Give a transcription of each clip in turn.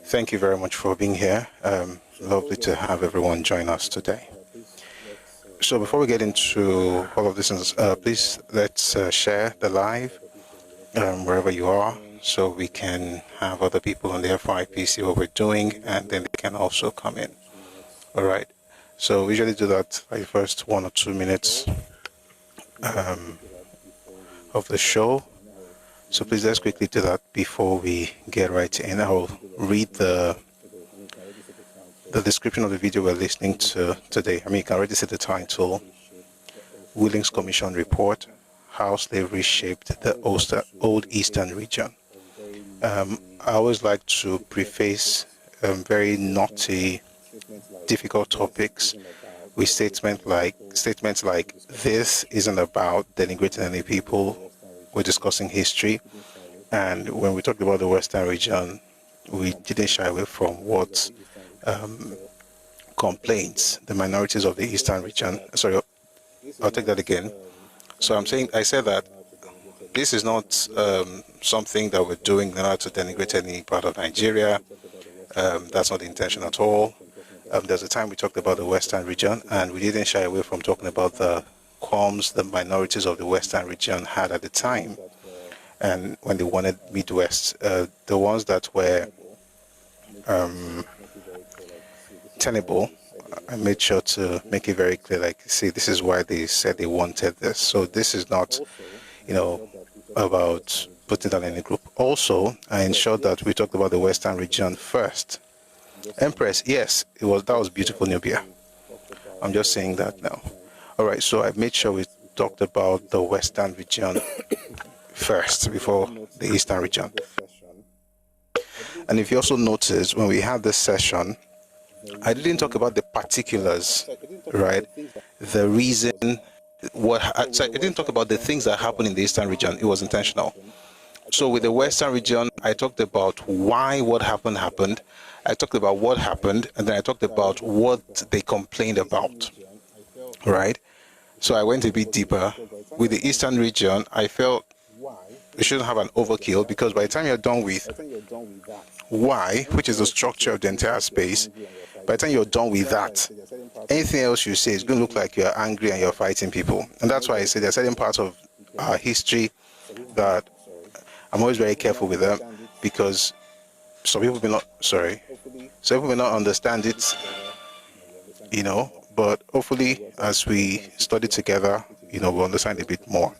Thank you very much for being here. Lovely to have everyone join us today. So before we get into all of this, please let's share the live wherever you are, so we can have other people on the FYP see what we're doing, and then they can also come in. All right. So we usually do that like the first 1 or 2 minutes of the show. So please let's quickly do that before we get right in. I'll read the description of the video we're listening to today. I mean, you can already see the title: Willink's Commission Report: How Slavery Shaped the Old Eastern Region. I always like to preface very naughty, difficult topics with statements like this isn't about denigrating any people. We're discussing history, and when we talked about the Western region, we didn't shy away from what complaints the minorities of the Eastern region. Sorry, I'll take that again. So I said that this is not something that we're doing in order to denigrate any part of Nigeria. That's not the intention at all. There's a time we talked about the Western region, and we didn't shy away from talking about the qualms the minorities of the Western region had at the time, and when they wanted Midwest, the ones that were tenable. I made sure to make it very clear, like, see, this is why they said they wanted this. So this is not, about putting down any group. Also, I ensured that we talked about the Western region first. Empress, yes, that was beautiful, Nubia. I'm just saying that now. All right, so I made sure we talked about the Western region first before the Eastern region. And if you also notice, when we had this session, I didn't talk about the particulars, right? The reason, I didn't talk about the things that happened in the Eastern region. It was intentional. So with the Western region, I talked about why what happened. I talked about what happened, and then I talked about what they complained about, right? So I went a bit deeper. With the Eastern region, I felt we shouldn't have an overkill, because by the time you're done with why, which is the structure of the entire space, by the time you're done with that, anything else you say is going to look like you're angry and you're fighting people. And that's why I say there are certain parts of our history that I'm always very careful with them, because some people may not understand it, but hopefully as we study together, we'll understand a bit more.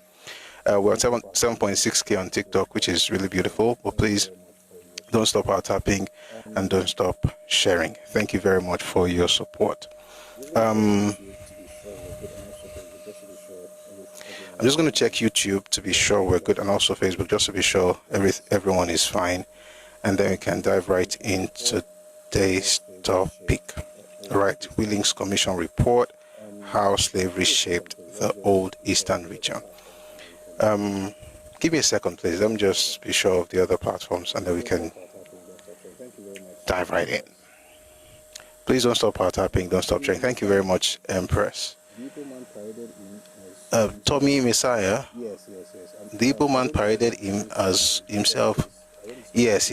We're at 7.6K on TikTok, which is really beautiful, but please don't stop our tapping and don't stop sharing. Thank you very much for your support. I'm just going to check YouTube to be sure we're good, and also Facebook, just to be sure everyone is fine, and then we can dive right into today's topic. All right, Willink's Commission Report: How Slavery Shaped the Old Eastern Region. Give me a second, please. Let me just be sure of the other platforms, and then we can dive right in. Please don't stop our tapping, don't stop sharing. Thank you very much, Empress. Tommy Messiah. The Igbo man paraded him as himself. Yes.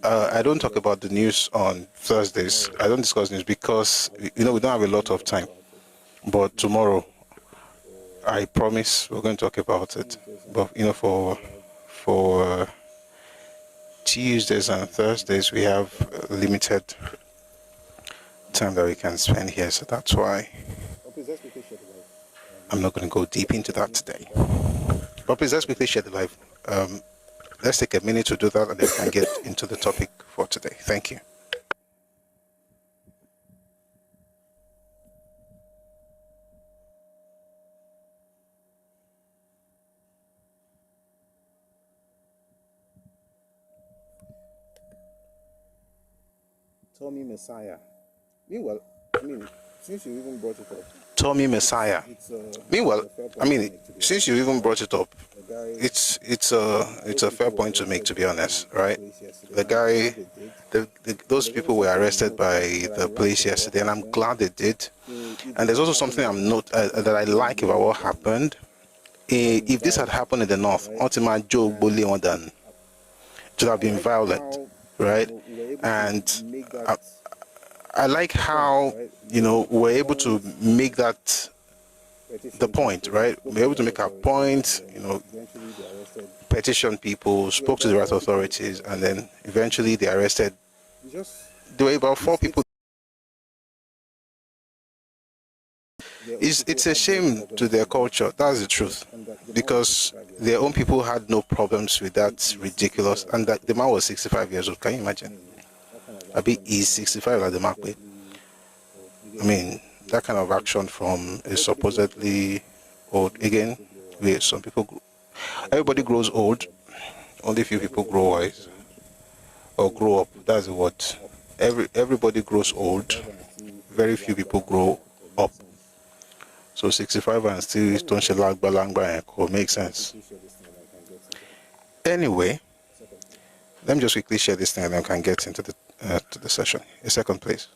I don't talk about the news on Thursdays. I don't discuss news because, we don't have a lot of time. But tomorrow, I promise we're going to talk about it. But, for Tuesdays and Thursdays, we have limited time that we can spend here. So that's why I'm not going to go deep into that today. But please, let's quickly share the live. Let's take a minute to do that, and then we can get into the topic for today. Thank you. Tommy Messiah. Meanwhile, since you even brought it up. Tommy Messiah. Meanwhile, since you even brought it up, it's a fair point to make, to be honest, right? The guy, those people were arrested by the police yesterday, and I'm glad they did. And there's also something that I like about what happened. If this had happened in the north, ultimately Joe Bully than should have been violent, right? And I like how, we're able to make that the point, right? We're able to make our point, petition people, spoke to the right authorities, and then eventually they arrested. There were about 4 people. It's a shame to their culture, that's the truth, because their own people had no problems with that ridiculous, and that the man was 65 years old. Can you imagine? He's 65 at the mark. I mean, that kind of action from a supposedly old, again, where some people, everybody grows old, only few people grow wise, or grow up, that's the word. Everybody grows old, very few people grow up. So 65 and still don't balangba make sense. Anyway, let me just quickly share this thing and then we can get into the to the session. A second, please.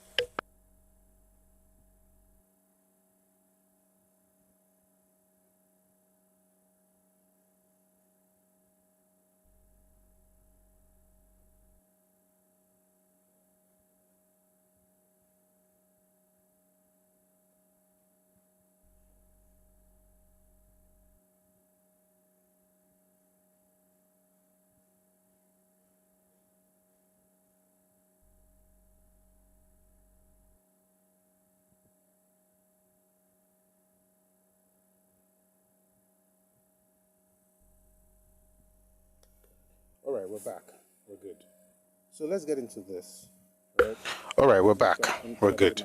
All right, we're back. We're good. So let's get into this. Right? All right, we're back. We're good.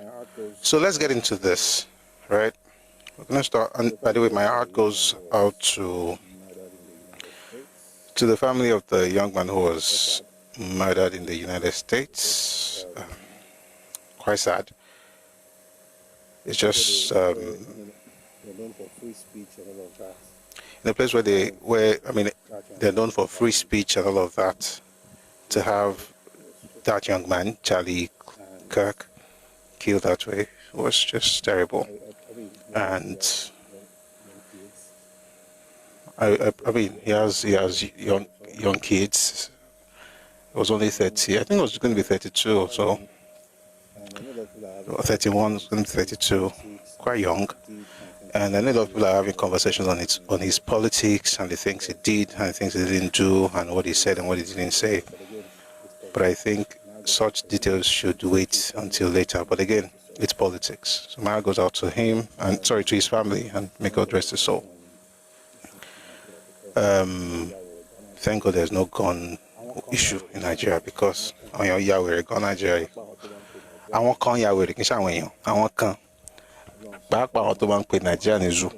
So let's get into this, right? We're going to start. And by the way, my heart goes out to the family of the young man who was murdered in the United States. Quite sad. It's just they're known for free speech and all of that. In a place where they're known for free speech and all of that, to have that young man, Charlie Kirk, killed that way was just terrible. And I mean, he has young kids. It was only 30. I think it was going to be 32 or so. 31, going to be 32. Quite young. And I know a lot of people are having conversations on his politics and the things he did and the things he didn't do and what he said and what he didn't say. But I think such details should wait until later. But again, it's politics. So my heart goes out to him and to his family, and may God rest his soul. Thank God there's no gun issue in Nigeria, because on your Yahweh gun Nigeria. I want con Yahweh I want con. Back by what the bank with Nigeria is zoo.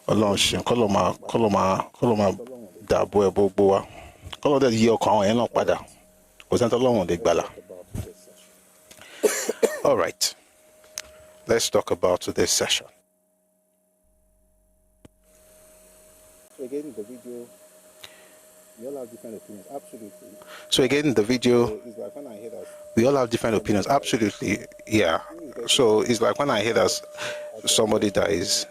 Ọlọ́run kọ́lọ́mà dàbọ̀ ẹ̀bọ̀ gbó wa. Kọ́lọ́ dẹ̀ yí ọkàn àwọn yẹn náà padà. Kò sẹ́ni tọ́lọ́run lè gbàlà. All right. Let's talk about today's session. So again, the video, we all have different opinions. Absolutely. So again, the video, So it's like when I hear that, we all have different opinions. Absolutely, yeah. So it's like when I hear that somebody dies,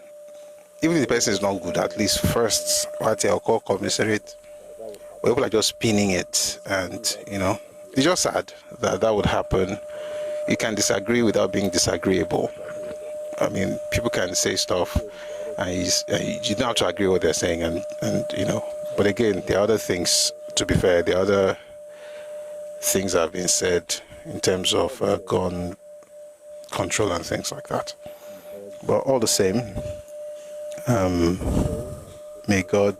even if the person is not good, at least first, I'll call commiserate. Or people are just spinning it, and it's just sad that would happen. You can disagree without being disagreeable. I mean, people can say stuff, and you don't have to agree with what they're saying, and But again, there are other things. To be fair, there are other things that have been said in terms of gun control and things like that. But all the same, may God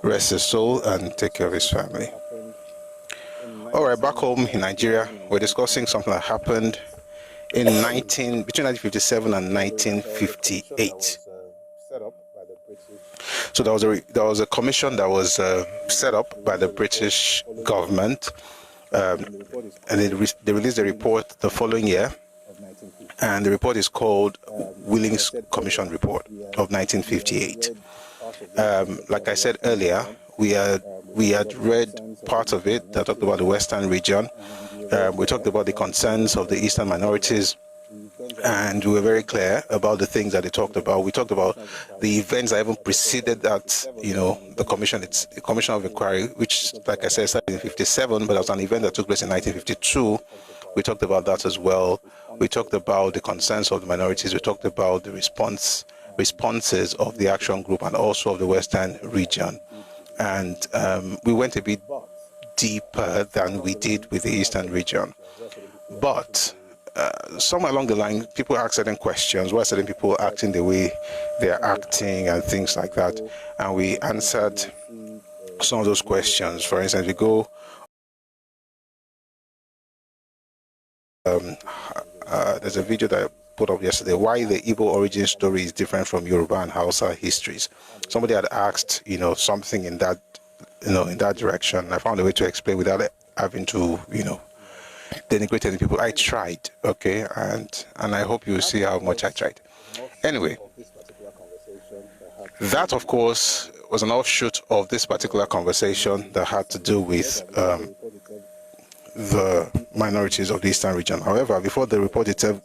rest his soul and take care of his family. All right, back home in Nigeria, we're discussing something that happened in between 1957 and 1958. So there was a commission that was set up by the British government, and they released a report the following year, and the report is called Willink's Commission Report of 1958. Like I said earlier, we had read part of it that talked about the Western region. We talked about the concerns of the Eastern minorities, and we were very clear about the things that they talked about. We talked about the events that even preceded that, the commission of inquiry, which, like I said, started in 1957, but it was an event that took place in 1952. We talked about that as well. We talked about the concerns of the minorities. We talked about the responses of the action group and also of the Western region. And we went a bit deeper than we did with the Eastern region. But somewhere along the line, people ask certain questions. Why are certain people acting the way they are acting and things like that? And we answered some of those questions. For instance, we go, there's a video that I put up yesterday, why the Igbo origin story is different from Yoruba and Hausa histories. Somebody had asked, something in that, in that direction. I found a way to explain without having to, denigrate any people. I tried, okay, and I hope you see how much I tried. Anyway, that of course was an offshoot of this particular conversation that had to do with the minorities of the Eastern region. However, before the report itself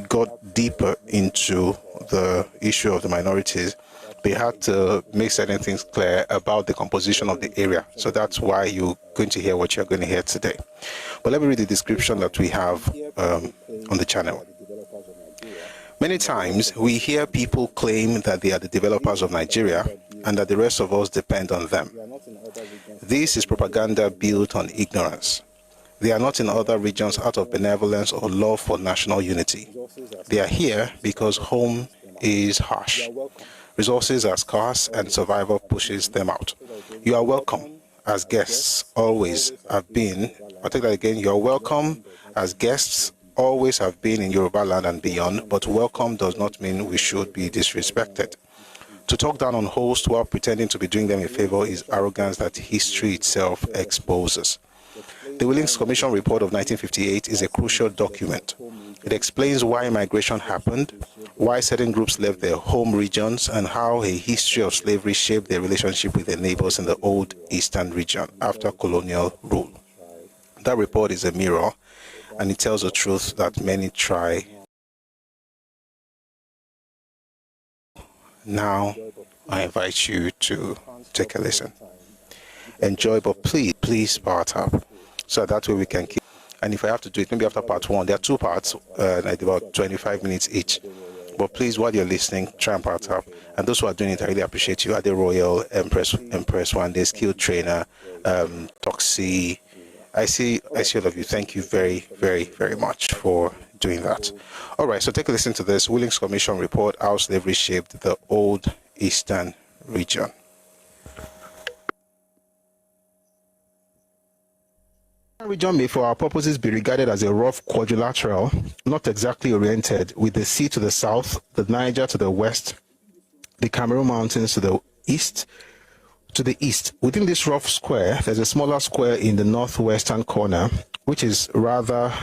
got deeper into the issue of the minorities, they had to make certain things clear about the composition of the area. So that's why you're going to hear what you're going to hear today. But let me read the description that we have on the channel. Many times we hear people claim that they are the developers of Nigeria and that the rest of us depend on them. This is propaganda built on ignorance. They are not in other regions out of benevolence or love for national unity. They are here because home is harsh. Resources are scarce and survival pushes them out. You are welcome as guests always have been. I'll take that again. You are welcome as guests always have been in Yoruba land and beyond, but welcome does not mean we should be disrespected. To talk down on hosts while pretending to be doing them a favor is arrogance that history itself exposes. The Willink Commission report of 1958 is a crucial document. It explains why migration happened, why certain groups left their home regions, and how a history of slavery shaped their relationship with their neighbors in the old Eastern region after colonial rule. That report is a mirror, and it tells the truth that many try. Now, I invite you to take a listen. Enjoy, but please power tap, so that way we can keep. And if I have to do it, maybe after part one, there are two parts, like about 25 minutes each. But please, while you're listening, try and power tap. And those who are doing it, I really appreciate you. Ade Royal, Empress One Day, Skilled Trainer, Toxie. I see all of you. Thank you very, very, very much for doing that. All right, so take a listen to this Willink Commission report, how slavery shaped the old Eastern region. The region may for our purposes be regarded as a rough quadrilateral, not exactly oriented, with the sea to the south, the Niger to the west, the Cameroon Mountains to the east. Within this rough square, there's a smaller square in the northwestern corner, which is rather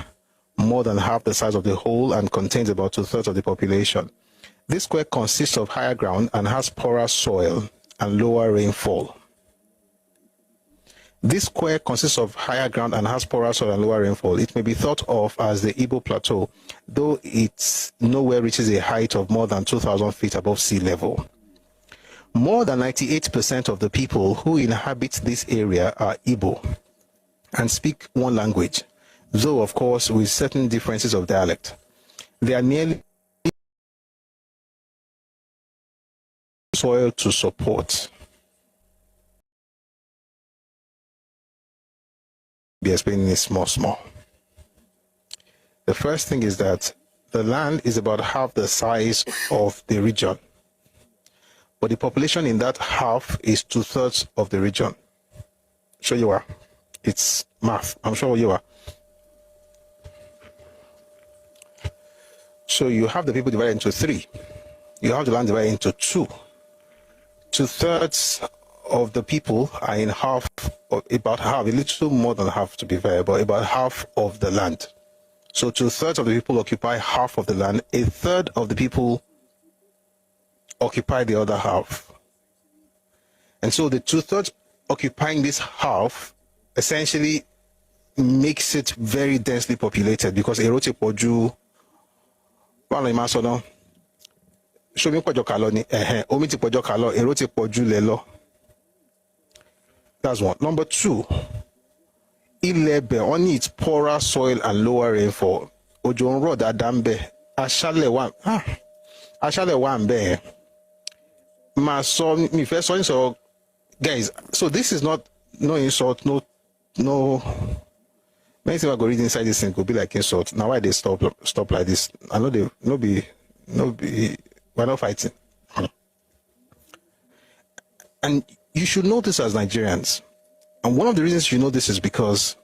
more than half the size of the whole and contains about 2/3 of the population. This square consists of higher ground and has poorer soil and lower rainfall. This square consists of higher ground and has poorer soil and lower rainfall. It may be thought of as the Igbo Plateau, though it nowhere reaches a height of more than 2,000 feet above sea level. More than 98% of the people who inhabit this area are Igbo and speak one language, though of course with certain differences of dialect. They are nearly soil to support. Be explaining it small. The first thing is that the land is about half the size of the region, but the population in that half is 2/3 of the region. Sure you are. It's math. I'm sure you are. So you have the people divided into three. You have the land divided into two. 2/3 of the people are in half, or about half, a little more than half to be fair, but about half of the land. So 2/3 of the people occupy half of the land. 1/3 of the people occupy the other half. And so the 2/3 occupying this half essentially makes it very densely populated, because Erote Poju Báwo ni màá sọ náà? Ṣomi pọ̀jọ́ kà lọ ni. Omi ti pọ̀jọ́ kà lọ, èrò ti pọ̀jù lẹ̀ lọ. That's one. Number two, ilẹ̀ only its poorer soil and lower rainfall. Òjò ń rọ̀ dáadáa ń bẹ. Aṣálẹ̀ wà ń bẹ. Màá sọ mi fẹ́ sọ insult, guys. So this is not no insult, no. Many things I go read inside this thing could be like insult. Now why they stop like this? I know they no be we're not fighting. And you should know this as Nigerians. And one of the reasons you know this is because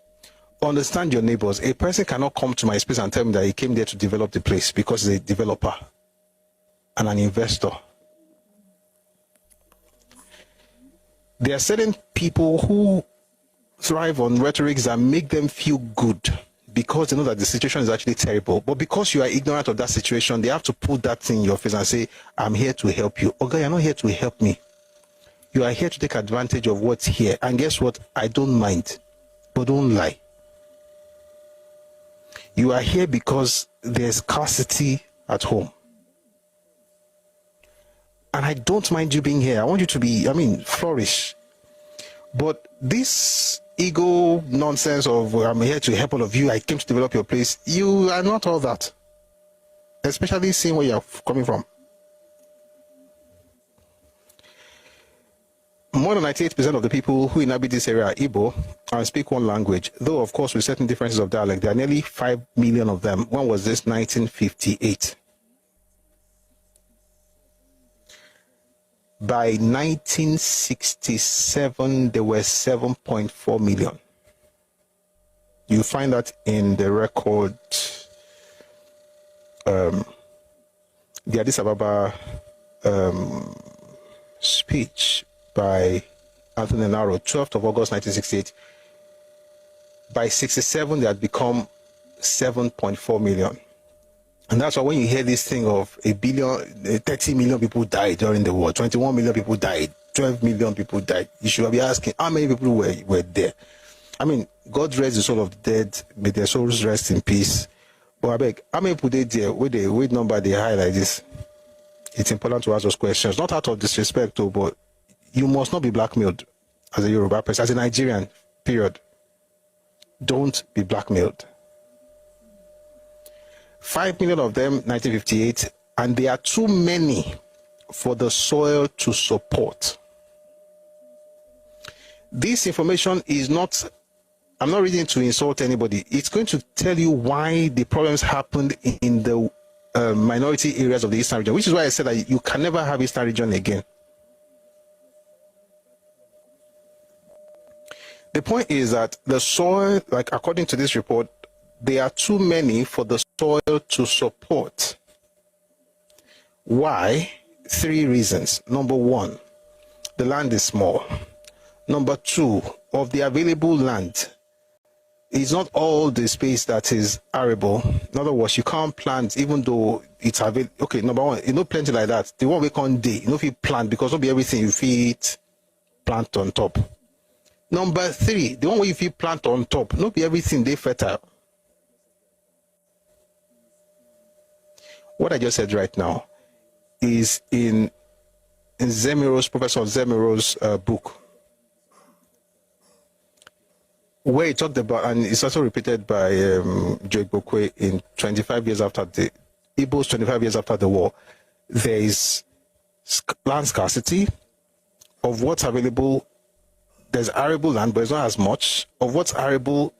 understand your neighbors. A person cannot come to my space and tell me that he came there to develop the place because he's a developer and an investor. There are certain people who thrive on rhetorics that make them feel good because they know that the situation is actually terrible. But because you are ignorant of that situation, they have to put that thing in your face and say, I'm here to help you. Okay, you're not here to help me. You are here to take advantage of what's here. And guess what? I don't mind. But don't lie. You are here because there's scarcity at home. And I don't mind you being here. I want you to be, flourish. But this ego nonsense of I'm here to help all of you, I came to develop your place, you are not all that. Especially seeing where you're coming from. More than 98% of the people who inhabit this area are Igbo and speak one language, though of course with certain differences of dialect. There are nearly 5 million of them. When was this? 1958. By 1967, there were 7.4 million. You find that in the record, the Addis Ababa speech by Anthony Naro, 12th of August 1968. By 67, they had become 7.4 million. And that's why when you hear this thing of 30 million people died during the war, 21 million people died, 12 million people died, you should be asking how many people were there. God rest the soul of the dead, may their souls rest in peace. But I beg, how many people they there with number they high like this? It's important to ask those questions, not out of disrespect, but you must not be blackmailed as a Yoruba person, as a Nigerian, period. Don't be blackmailed. 5 million of them, 1958, and they are too many for the soil to support. This information is not, I'm not reading to insult anybody. It's going to tell you why the problems happened in the minority areas of the Eastern region, which is why I said that you can never have Eastern region again. The point is that the soil, like according to this report, there are too many for the soil to support. Why? 3 reasons. Number 1, the land is small. Number 2, of the available land, it's not all the space that is arable. In other words, you can't plant even though it's available. Okay, number 1, plenty like that. The one we can't do, if you plant, because not be everything you feed plant on top. Number 3, the one where you feed plant on top, not be everything they fertile. What I just said right now is in Zemiro's, Professor Zemiro's book, where he talked about, and it's also repeated by Joe Bokwe in 25 years after the Igbos, 25 years after the war, there is land scarcity of what's available. There's arable land, but it's not as much. Of what's arable,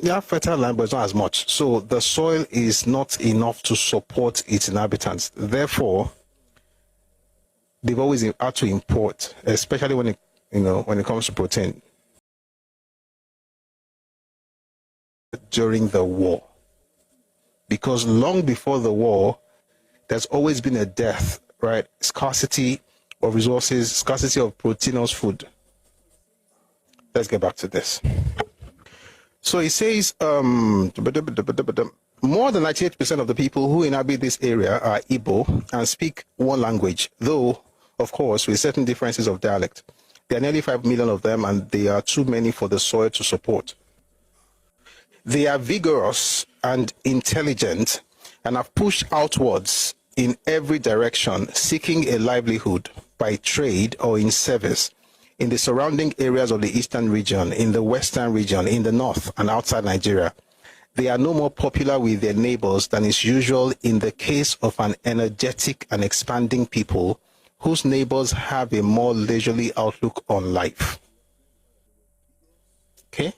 yeah, fertile land, but it's not as much. So the soil is not enough to support its inhabitants. Therefore, they've always had to import, especially when it comes to protein. During the war, because long before the war, there's always been a death, right? Scarcity of resources, scarcity of proteinous food. Let's get back to this. So it says more than 98% of the people who inhabit this area are Igbo and speak one language, though, of course, with certain differences of dialect. There are nearly 5 million of them, and they are too many for the soil to support. They are vigorous and intelligent, and have pushed outwards in every direction, seeking a livelihood by trade or in service in the surrounding areas of the eastern region, in the western region, in the north and outside Nigeria. They are no more popular with their neighbors than is usual in the case of an energetic and expanding people whose neighbors have a more leisurely outlook on life. Okay?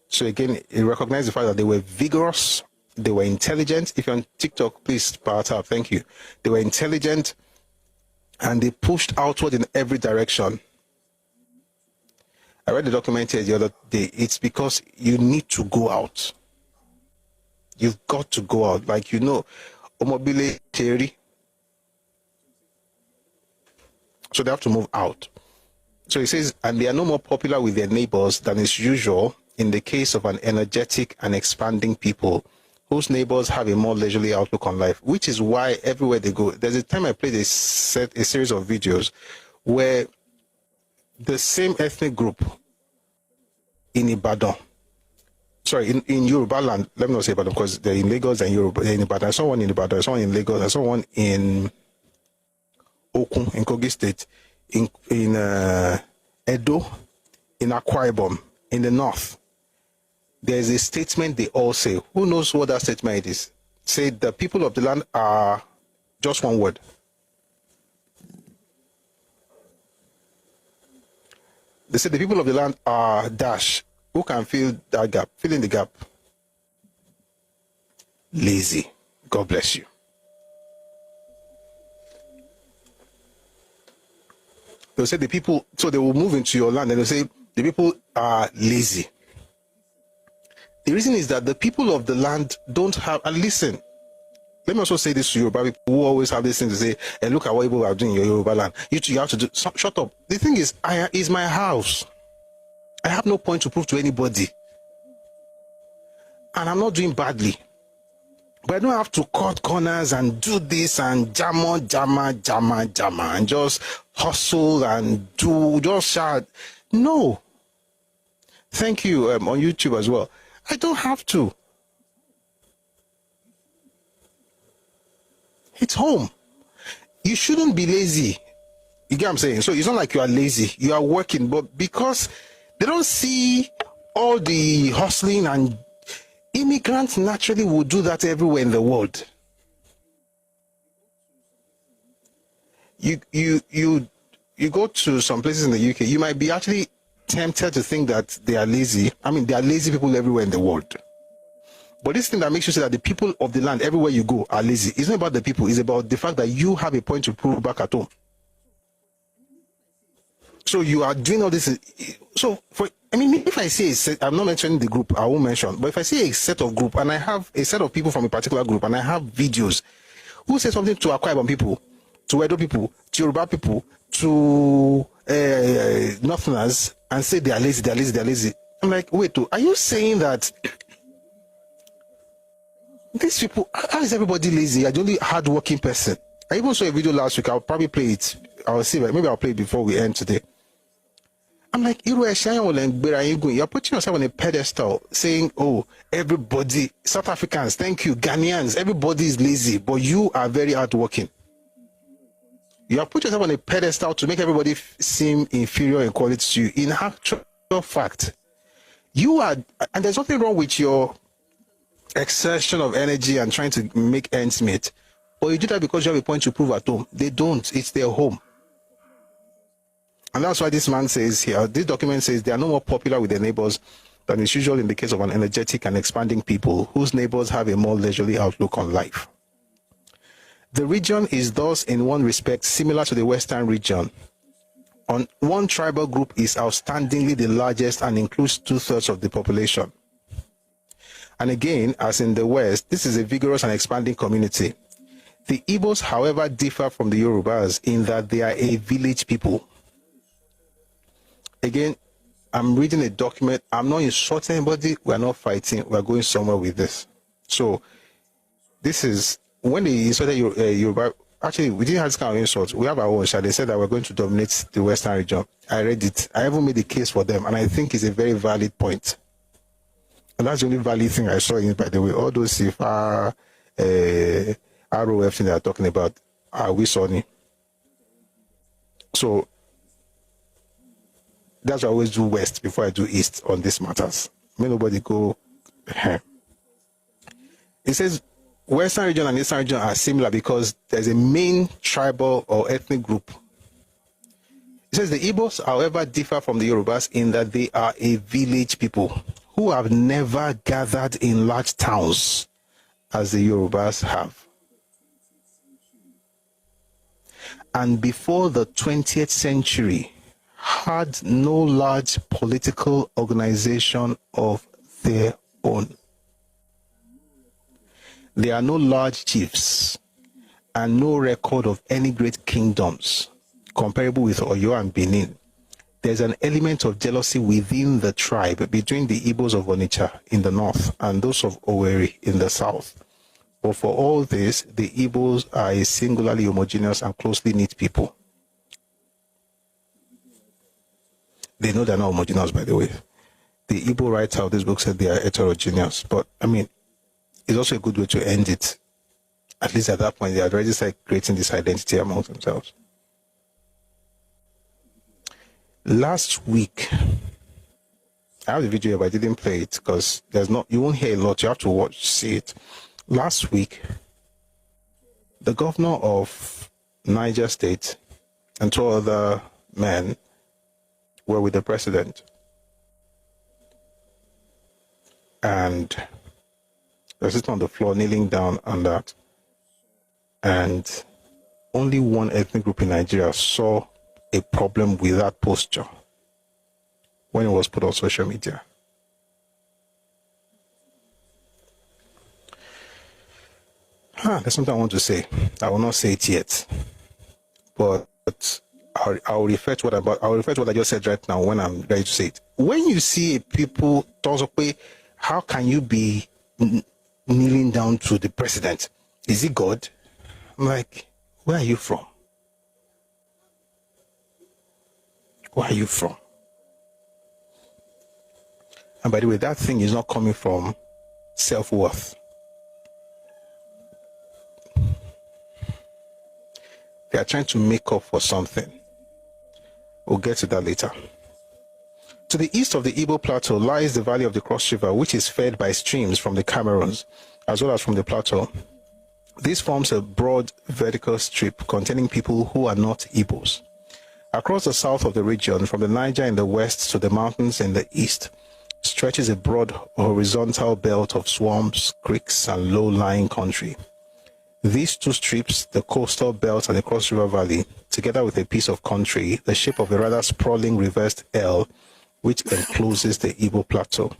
So again, it recognizes the fact that they were vigorous, they were intelligent. If you're on TikTok, please power it up. Thank you. They were intelligent and they pushed outward in every direction. I read the document here the other day. It's because you need to go out. You've got to go out. Like, you know, Omobile theory. So they have to move out. So it says, and they are no more popular with their neighbors than is usual in the case of an energetic and expanding people whose neighbors have a more leisurely outlook on life, which is why everywhere they go, there's a time I played a series of videos where the same ethnic group in Ibadan, sorry, in Yoruba land, let me not say Ibadan because they're in Lagos and Yoruba, they're in Ibadan. I saw one in Ibadan, I saw one in Lagos, I saw one in Okun, in Kogi State, in Edo, in Akwa Ibom, in the north. There's a statement they all say. Who knows what that statement is? Say the people of the land are just one word. They say the people of the land are dash. Who can fill that gap? Fill in the gap. Lazy. God bless you. They'll say the people, so they will move into your land and they'll say the people are lazy. The reason is that the people of the land don't have, and listen, let me also say this to Yoruba people who always have this thing to say, hey, look at what people are doing in your Yoruba land. You have to do, shut up. The thing is, it's my house. I have no point to prove to anybody. And I'm not doing badly. But I don't have to cut corners and do this and jama, and just hustle and do, just shout. No. Thank you on YouTube as well. I don't have to. It's home. You shouldn't be lazy. You get what I'm saying? So it's not like you are lazy. You are working, but because they don't see all the hustling, and immigrants naturally will do that everywhere in the world. You go to some places in the UK, you might be actually tempted to think that they are lazy. I mean, there are lazy people everywhere in the world. But this thing that makes you say that the people of the land everywhere you go are lazy, it's not about the people, it's about the fact that you have a point to prove back at home. So you are doing all this. So if I say a set, I'm not mentioning the group, I won't mention, but if I say a set of group and I have a set of people from a particular group and I have videos who say something to Akwa Ibom people, to Edo people, to Yoruba people, to Northerners, and say they are lazy. I'm like, wait, are you saying that these people, how is everybody lazy? I'm the only hardworking person. I even saw a video last week. I'll probably play it. I'll see. Maybe I'll play it before we end today. I'm like, you're putting yourself on a pedestal saying, oh, everybody, South Africans, thank you, Ghanaians, everybody is lazy, but you are very hardworking. You have put yourself on a pedestal to make everybody seem inferior in quality to you. In actual fact, you are, and there's nothing wrong with your exertion of energy and trying to make ends meet, but you do that because you have a point to prove at home. They don't. It's their home. And that's why this man says here, this document says they are no more popular with their neighbors than is usual in the case of an energetic and expanding people whose neighbors have a more leisurely outlook on life. The region is thus in one respect similar to the Western region. One tribal group is outstandingly the largest and includes 2/3 of the population. And again, as in the West, this is a vigorous and expanding community. The Igbos, however, differ from the Yorubas in that they are a village people. Again, I'm reading a document. I'm not insulting anybody. We're not fighting. We're going somewhere with this. So this is when they insulted Yoruba. Actually, we didn't have this kind of insult. We have our own share. They said that we're going to dominate the Western region. I read it. I even made a case for them, and I think it's a very valid point. And that's the only valid thing I saw in it, by the way. All those Sifa, ROF thing they are talking about, are we Sunni? So that's why I always do West before I do East on these matters. May nobody go. It says Western region and Eastern region are similar because there's a main tribal or ethnic group. It says the Igbos, however, differ from the Yorubas in that they are a village people who have never gathered in large towns as the Yorubas have. And before the 20th century, had no large political organization of their own. There are no large chiefs and no record of any great kingdoms comparable with Oyo and Benin. There's an element of jealousy within the tribe between the Igbos of Onitsha in the north and those of Owerri in the south. But for all this, the Igbos are a singularly homogeneous and closely knit people. They know they're not homogeneous, by the way. The Igbo writer of this book said they are heterogeneous. But, I mean, it's also a good way to end it. At least at that point, they had already started creating this identity among themselves. Last week, I have the video, but I didn't play it because you won't hear a lot. You have to see it. Last week, the governor of Niger State and two other men were with the president. And they're sitting on the floor, kneeling down on that. And only one ethnic group in Nigeria saw a problem with that posture when it was put on social media. There's something I want to say. I will not say it yet, but I'll refer to what I just said right now when I'm ready to say it. When you see people talk, how can you be kneeling down to the president? Is he God? I'm like, where are you from? Where are you from? And by the way, that thing is not coming from self-worth. They are trying to make up for something. We'll get to that later. To the east of the Igbo Plateau lies the valley of the Cross River, which is fed by streams from the Cameroons, as well as from the plateau. This forms a broad vertical strip containing people who are not Igbos. Across the south of the region, from the Niger in the west to the mountains in the east, stretches a broad horizontal belt of swamps, creeks, and low-lying country. These two strips, the coastal belt and the Cross River Valley, together with a piece of country, the shape of a rather sprawling reversed L, which encloses the Igbo Plateau.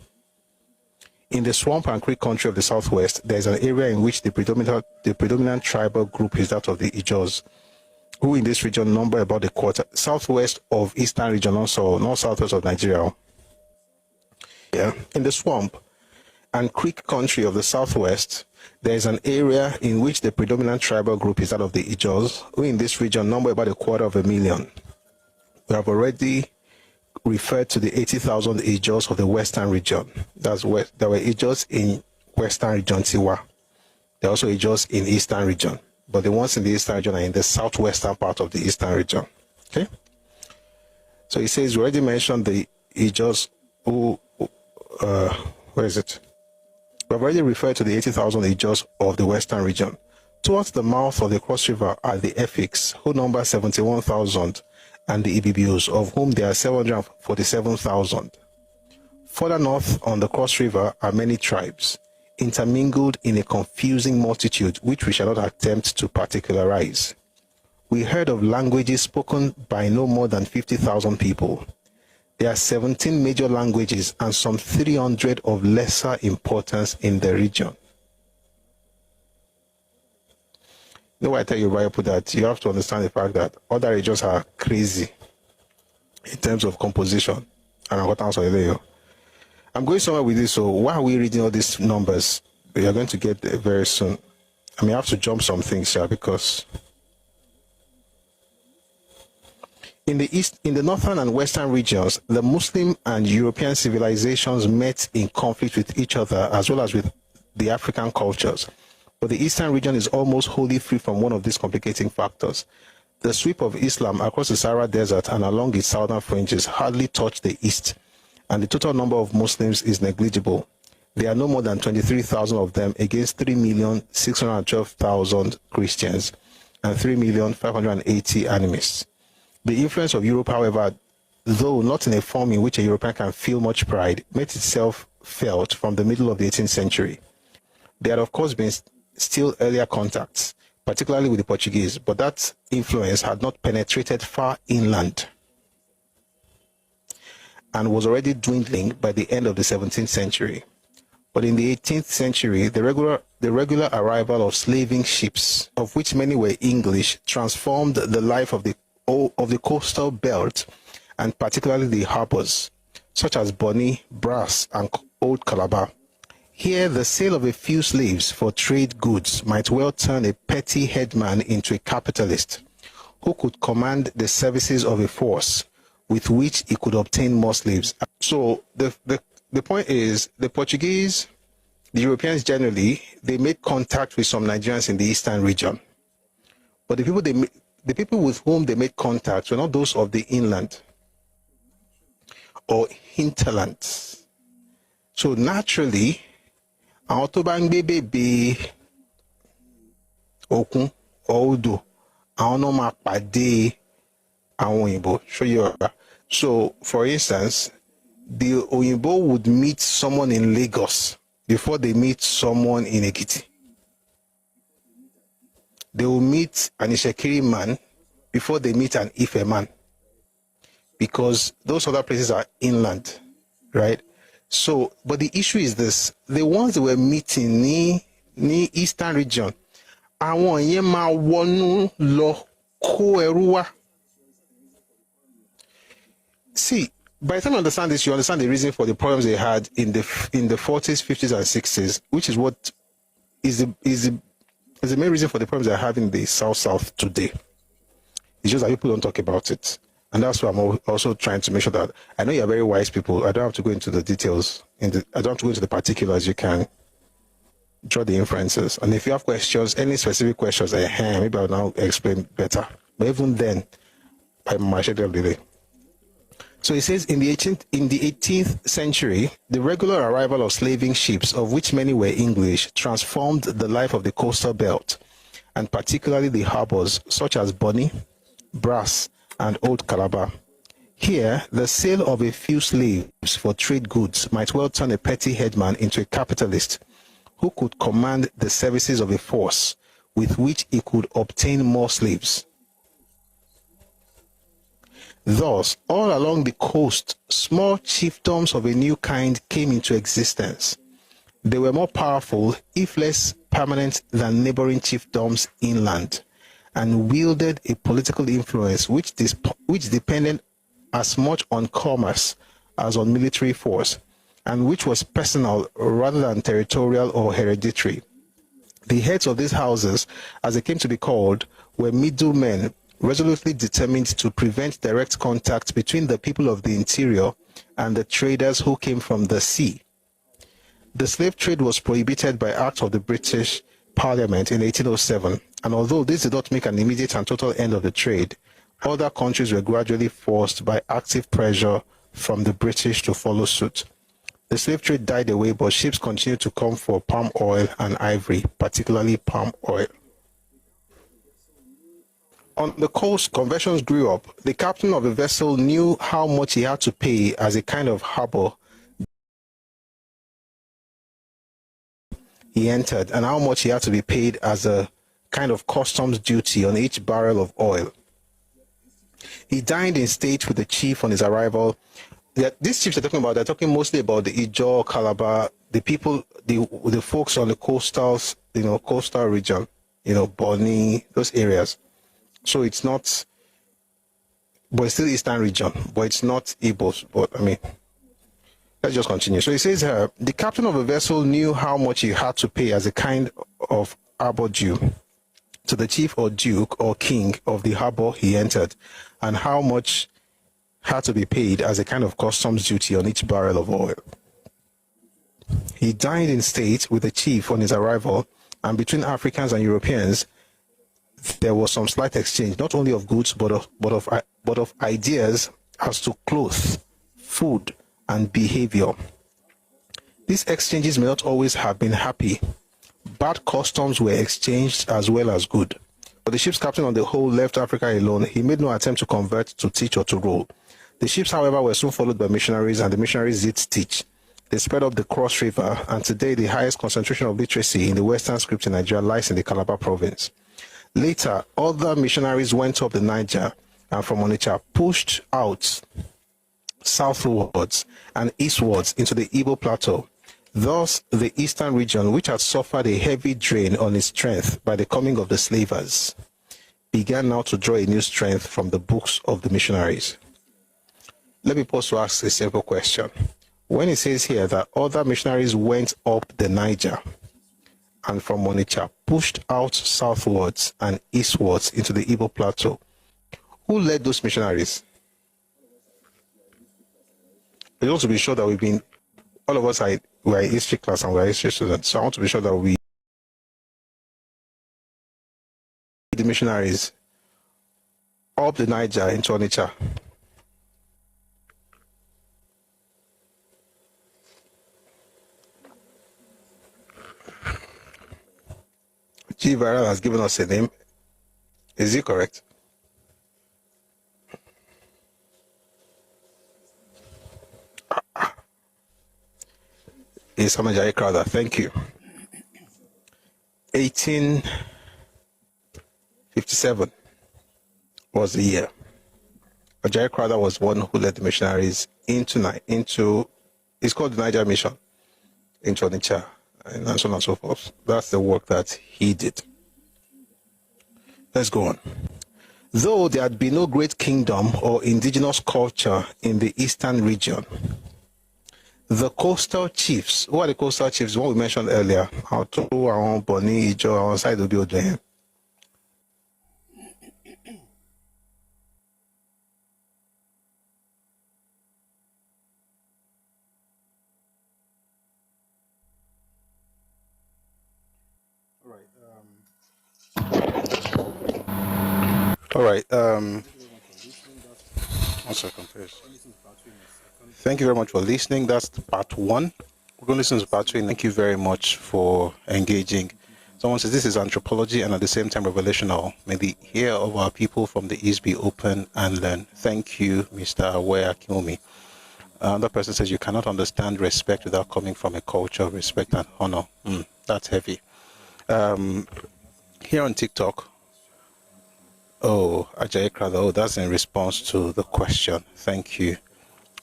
In the swamp and creek country of the southwest, there is an area in which the predominant tribal group is that of the Ijos, who in this region number about a quarter, southwest of eastern region also, not southwest of Nigeria. Yeah. In the swamp and creek country of the southwest, there is an area in which the predominant tribal group is that of the Ijos, who in this region number about 250,000. We have already referred to the 80,000 Ijos of the western region. There were Ijos in western region Tiwa. There are also Ijos in eastern region, but the ones in the eastern region are in the southwestern part of the eastern region. Okay. So he says we already mentioned the Ijos who, where is it? We have already referred to the 80,000 Ijos of the western region. Towards the mouth of the Cross River are the Efiks, who number 71,000, and the Ibibios, of whom there are 747,000. Further north on the Cross River are many tribes, intermingled in a confusing multitude which we shall not attempt to particularize. We heard of languages spoken by no more than 50,000 people. There are 17 major languages and some 300 of lesser importance in the region. You know why I tell you, Bible, that you have to understand the fact that other regions are crazy in terms of composition and importance of the. I'm going somewhere with this, so why are we reading all these numbers? We are going to get there very soon. I may have to jump some things here because in the northern and western regions, the Muslim and European civilizations met in conflict with each other as well as with the African cultures. but the eastern region is almost wholly free from one of these complicating factors. The sweep of Islam across the Sahara Desert and along its southern fringes hardly touch the east, and the total number of Muslims is negligible. There are no more than 23,000 of them against 3,612,000 Christians and 3,580,000 animists. The influence of Europe, however, though not in a form in which a European can feel much pride, made itself felt from the middle of the 18th century. There had, of course, been still earlier contacts, particularly with the Portuguese, but that influence had not penetrated far inland and was already dwindling by the end of the 17th century. But in the 18th century, the regular arrival of slaving ships, of which many were English, transformed the life of the coastal belt, and particularly the harbors, such as Bonny, Brass, and Old Calabar. Here, the sale of a few slaves for trade goods might well turn a petty headman into a capitalist, who could command the services of a force with which he could obtain more slaves. So the point is, the Portuguese, the Europeans generally, they made contact with some Nigerians in the eastern region. But the people with whom they made contact were not those of the inland or hinterlands. So naturally, àwọn tó bá ń gbé bèbè òkun odò, àwọn náà máa pàdé àwọn òyìnbó. Show you. So, for instance, the Oyinbo would meet someone in Lagos before they meet someone in Ekiti. They will meet an Ishekiri man before they meet an Ife man, because those other places are inland, right? So, but the issue is this: the ones that were meeting ní eastern region, àwọn yẹn máa wọnú lọ kó ẹrú wá. See, by the time you understand this, you understand the reason for the problems they had in the 40s, 50s, and 60s, which is what is the main reason for the problems they have in the South today. It's just that people don't talk about it. And that's why I'm also trying to make sure that I know you're very wise people. I don't have to go into the details. I don't have to go into the particulars. You can draw the inferences. And if you have questions, any specific questions, maybe I'll now explain better. But even then, I might schedule delay. So it says in the 18th century, the regular arrival of slaving ships, of which many were English, transformed the life of the coastal belt, and particularly the harbors such as Bonny, Brass, and Old Calabar. Here, the sale of a few slaves for trade goods might well turn a petty headman into a capitalist who could command the services of a force with which he could obtain more slaves. Thus, all along the coast, small chiefdoms of a new kind came into existence. They were more powerful, if less permanent, than neighboring chiefdoms inland, and wielded a political influence which depended as much on commerce as on military force, and which was personal rather than territorial or hereditary. The heads of these houses, as they came to be called, were middlemen, resolutely determined to prevent direct contact between the people of the interior and the traders who came from the sea. The slave trade was prohibited by Act of the British Parliament in 1807, and although this did not make an immediate and total end of the trade, other countries were gradually forced by active pressure from the British to follow suit. The slave trade died away, but ships continued to come for palm oil and ivory, particularly palm oil. On the coast, conversions grew up. The captain of a vessel knew how much he had to pay as a kind of harbor he entered, and how much he had to be paid as a kind of customs duty on each barrel of oil. He dined in state with the chief on his arrival. These chiefs they're talking mostly about the Ijaw, Calabar, the people, the folks on the coastal region, Bonny, those areas. So it's not, but it's still Eastern region, but it's not Igbos. But let's just continue. So it says here, the captain of a vessel knew how much he had to pay as a kind of harbor due to the chief or duke or king of the harbor he entered, and how much had to be paid as a kind of customs duty on each barrel of oil. He dined in state with the chief on his arrival. and between Africans and Europeans, there was some slight exchange, not only of goods, but of ideas as to clothes, food, and behavior. These exchanges may not always have been happy. Bad customs were exchanged as well as good. But the ship's captain on the whole left Africa alone. He made no attempt to convert, to teach, or to rule. The ships, however, were soon followed by missionaries, and the missionaries did teach. They spread up the Cross River, and today the highest concentration of literacy in the Western script in Nigeria lies in the Calabar province. Later, other missionaries went up the Niger and from Onitsha pushed out southwards and eastwards into the Igbo Plateau. Thus, the eastern region, which had suffered a heavy drain on its strength by the coming of the slavers, began now to draw a new strength from the books of the missionaries. Let me pause to ask a simple question. When it says here that other missionaries went up the Niger and from Onitsha pushed out southwards and eastwards into the Igbo Plateau, who led those missionaries? I want to be sure that all of us we're a history class and we're history students, so I want to be sure that we, the missionaries, up the Niger into Onitsha. G. Viral has given us a name. Is he correct? Is Samajai Crowder. Thank you. 1857 was the year. Ajayi Crowder was one who led the missionaries into it's called the Niger Mission, into Onitsha, and so on and so forth. That's the work that he did. Let's go on. Though there had been no great kingdom or indigenous culture in the eastern region, the coastal chiefs, who are the coastal chiefs? What we mentioned earlier, Boni, Ijo, Side Obi. All right. One second, please. Thank you very much for listening. That's part one. We're going to listen to part two. Thank you very much for engaging. Someone says this is anthropology and at the same time revelational. May the ear of our people from the East be open and learn. Thank you, Mr. Awea Kiomi. Another person says you cannot understand respect without coming from a culture of respect and honor. That's heavy. Here on TikTok, Ajayi Crowder, that's in response to the question. Thank you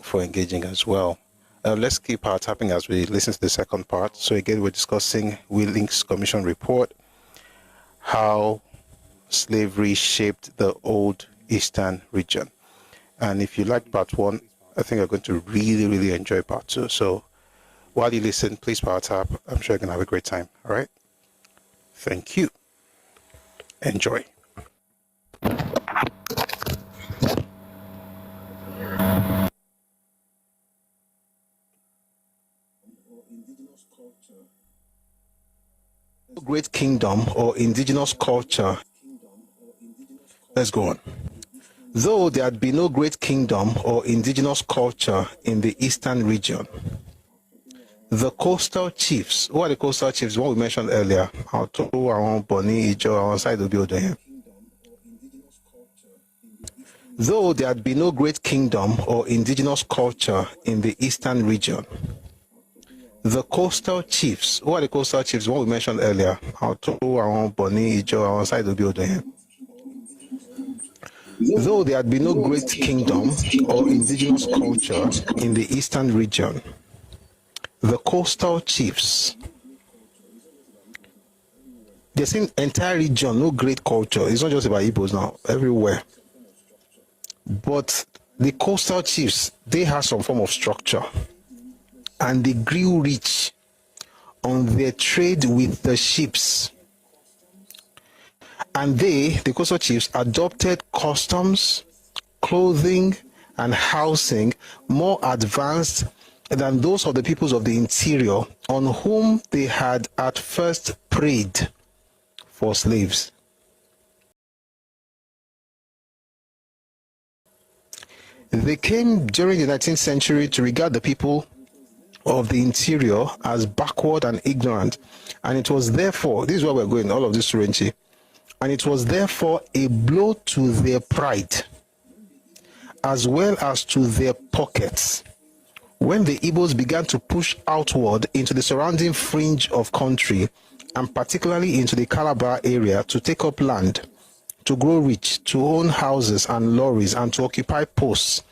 for engaging as well. Let's keep our tapping as we listen to the second part. So again, we're discussing Willink's commission report, how slavery shaped the old eastern region. And if you like part one, I think you're going to really, really enjoy part two. So while you listen, please power tap. I'm sure you're going to have a great time. All right. Thank you. Enjoy. Great kingdom or indigenous culture. Let's go on. Though there had been no great kingdom or indigenous culture in the eastern region, the coastal chiefs, who are the coastal chiefs? What we mentioned earlier, Boni, Ijo, Side Obi. Though there had been no great kingdom or indigenous culture in the eastern region, the coastal chiefs, who are the coastal chiefs? What we mentioned earlier, Boni, Ijo, Side Obi. Though there had been no great kingdom or indigenous culture in the eastern region, the coastal chiefs, there's an entire region, no great culture. It's not just about Igbos now, everywhere. But the coastal chiefs, they have some form of structure, and they grew rich on their trade with the ships. And they, the coastal chiefs, adopted customs, clothing, and housing more advanced than those of the peoples of the interior, on whom they had at first preyed for slaves. They came during the 19th century to regard the people of the interior as backward and ignorant, and it was therefore, this is where we're going, all of this Surenchi, and it was therefore a blow to their pride as well as to their pockets when the Igbos began to push outward into the surrounding fringe of country, and particularly into the Calabar area, to take up land, to grow rich, to own houses and lorries, and to occupy posts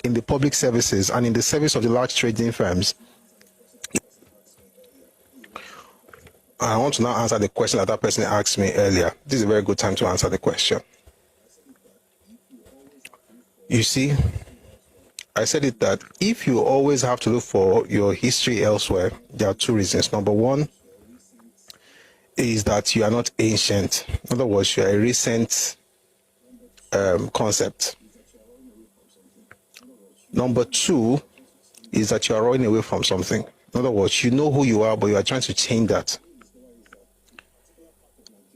in the public services and in the service of the large trading firms. I want to now answer the question that person asked me earlier. This is a very good time to answer the question. You see, I said it that if you always have to look for your history elsewhere, there are two reasons. Number one is that you are not ancient. In other words, you are a recent concept. Number two is that you are running away from something. In other words, you know who you are, but you are trying to change that.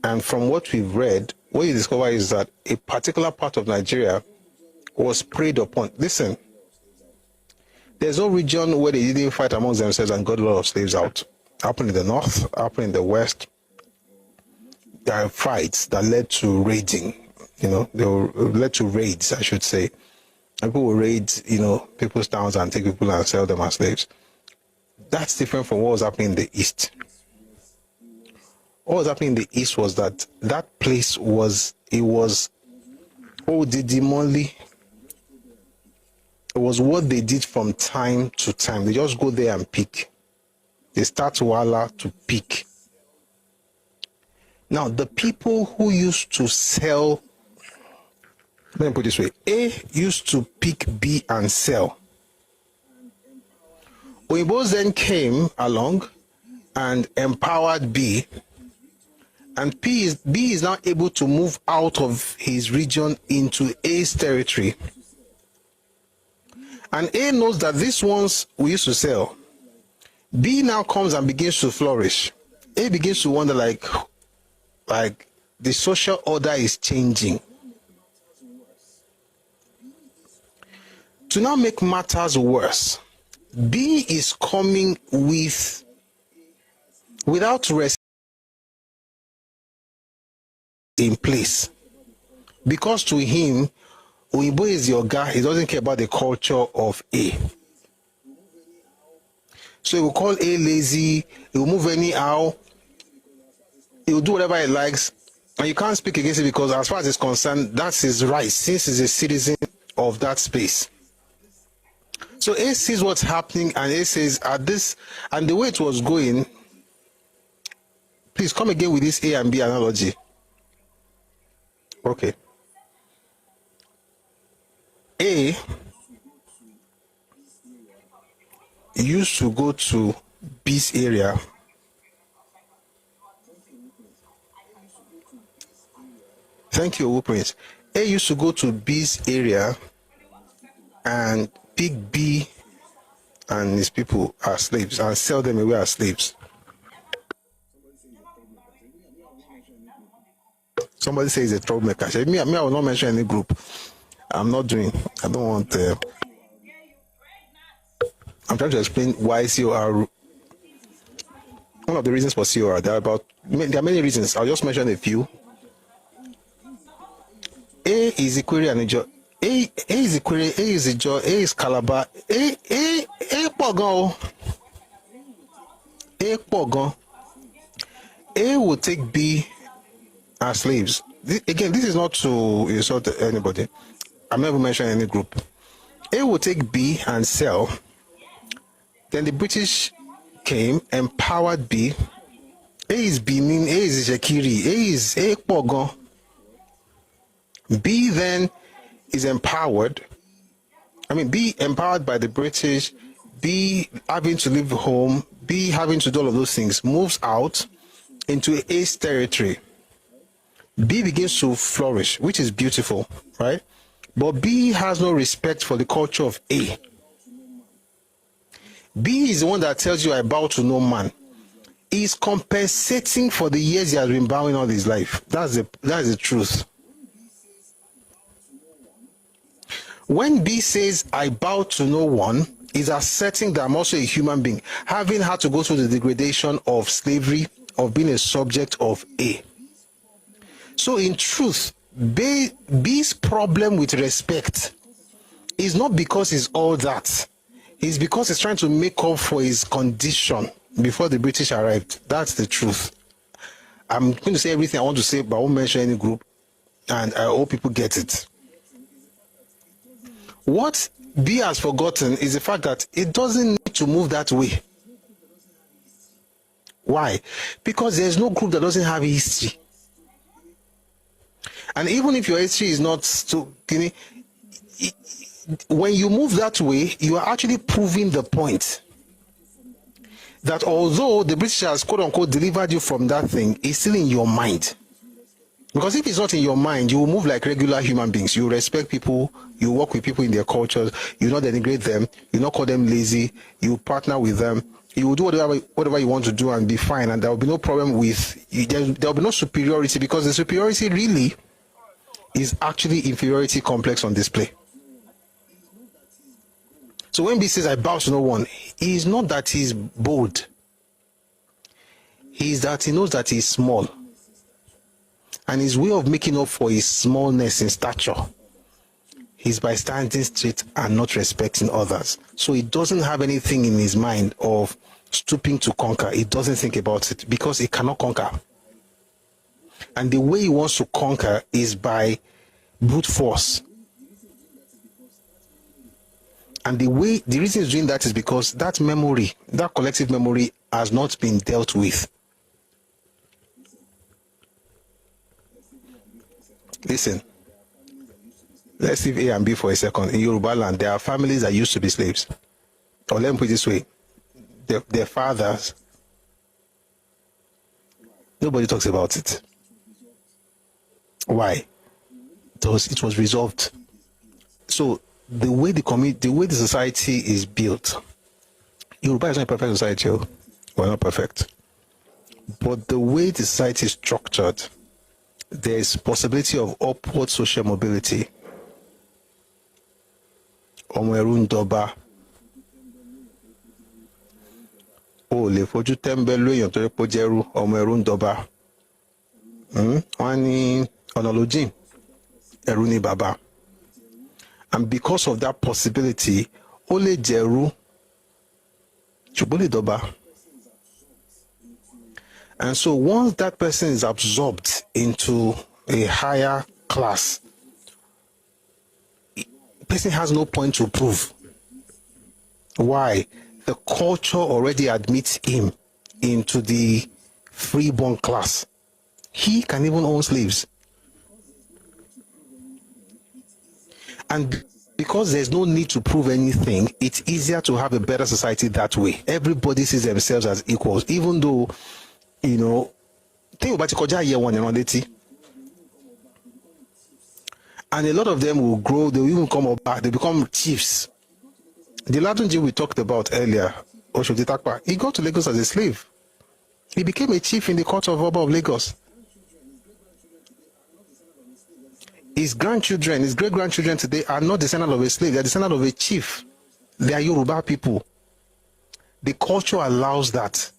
And from what we've read, what you discover is that a particular part of Nigeria was preyed upon. Listen, there's no region where they didn't fight amongst themselves and got a lot of slaves out. Happened in the north, happened in the west. There are fights that led to raiding, they led to raids, I should say. And people will raid, people's towns and take people and sell them as slaves. That's different from what was happening in the east. What was happening in the east was that place was Odidimoli. It was what they did from time to time. They just go there and pick. They start Wala to pick. Now, the people who used to sell, let me put it this way, A used to pick B and sell. Oyinbos then came along and empowered B, and B is now able to move out of his region into A's territory. And A knows that these ones we used to sell. B now comes and begins to flourish. A begins to wonder like the social order is changing. To now make matters worse, B is coming without rest in place. Because to him, Oyinbo is your guy, he doesn't care about the culture of A. So he will call A lazy, he will move anyhow, he will do whatever he likes, and you can't speak against it because as far as it's concerned, that's his right since he's a citizen of that space. So A sees what's happening and A says at this, and the way it was going, please come again with this A and B analogy. Okay. A used to go to B's area Thank you, Owu Prince. A used to go to B's area and pick B and his people as slaves and sell them away as slaves. Somebody says a troublemaker. I will not mention any group. I don't want. I'm trying to explain why COR. One of the reasons for COR, there are many reasons. I'll just mention a few. A is Ikwere and Ijo. A is Ikwere, A is Ijo, A is Calabar. A Pogon. A Pogon. A will take B as slaves. Again, this is not to insult anybody. I'm never mentioning any group. A will take B and sell. Then the British came, empowered B. A is Benin, A is Jekiri, A is A Pogon. B then is empowered. B empowered by the British, B having to leave home, B having to do all of those things, moves out into A's territory. B begins to flourish, which is beautiful, right? But B has no respect for the culture of A. B is the one that tells you, I bow to no man. He's compensating for the years he has been bowing all his life. That's the truth. When B says, I bow to no one, is asserting that I'm also a human being, having had to go through the degradation of slavery, of being a subject of A. So in truth, B's problem with respect is not because he's all that. It's because he's trying to make up for his condition before the British arrived. That's the truth. I'm going to say everything I want to say, but I won't mention any group, and I hope people get it. What B has forgotten is the fact that it doesn't need to move that way. Why? Because there's no group that doesn't have history. And even if your history is not so, when you move that way, you are actually proving the point that although the British has quote unquote delivered you from that thing, it's still in your mind. Because if it's not in your mind, you will move like regular human beings. You respect people, you work with people in their cultures, you not denigrate them, you not call them lazy, you partner with them, you will do whatever you want to do and be fine, and there will be no problem with, there will be no superiority, because the superiority really is actually inferiority complex on display. So when B says, I bow to no one, he is not that he's bold. He is that he knows that he's small. And his way of making up for his smallness in stature is by standing straight and not respecting others. So he doesn't have anything in his mind of stooping to conquer. He doesn't think about it because he cannot conquer. And the way he wants to conquer is by brute force. And the reason he's doing that is because that memory, that collective memory, has not been dealt with. Listen, let's leave A and B for a second. In Yoruba land, there are families that used to be slaves. Or let me put it this way, their fathers, nobody talks about it. Why? Because it was resolved. So the way the society is built, Yoruba is not a perfect society. We're not perfect. But the way the society is structured, there is possibility of upward social mobility. Ọmọ ẹrú ń dọba. O lè fojú tẹ́ḿbẹ́lú èèyàn tó yẹ kó jẹ́rú, ọmọ ẹrú ń dọba. Wọ́n ní ọ̀nà ló jìn, ẹrú ni bàbá. And because of that possibility, ó lè jẹ́rú, ṣùgbọ́n lè dọba. And so once that person is absorbed into a higher class, the person has no point to prove. Why? The culture already admits him into the freeborn class. He can even own slaves. And because there's no need to prove anything, it's easier to have a better society that way. Everybody sees themselves as equals, even though, you know, think about it, and a lot of them will grow, they will even come up back, they become chiefs. The Latin we talked about earlier, Oshodi Takpa, he got to Lagos as a slave. He became a chief in the court of Oba of Lagos. His grandchildren, his great-grandchildren today are not descendants of a slave, they are descendants of a chief. They are Yoruba people. The culture allows that.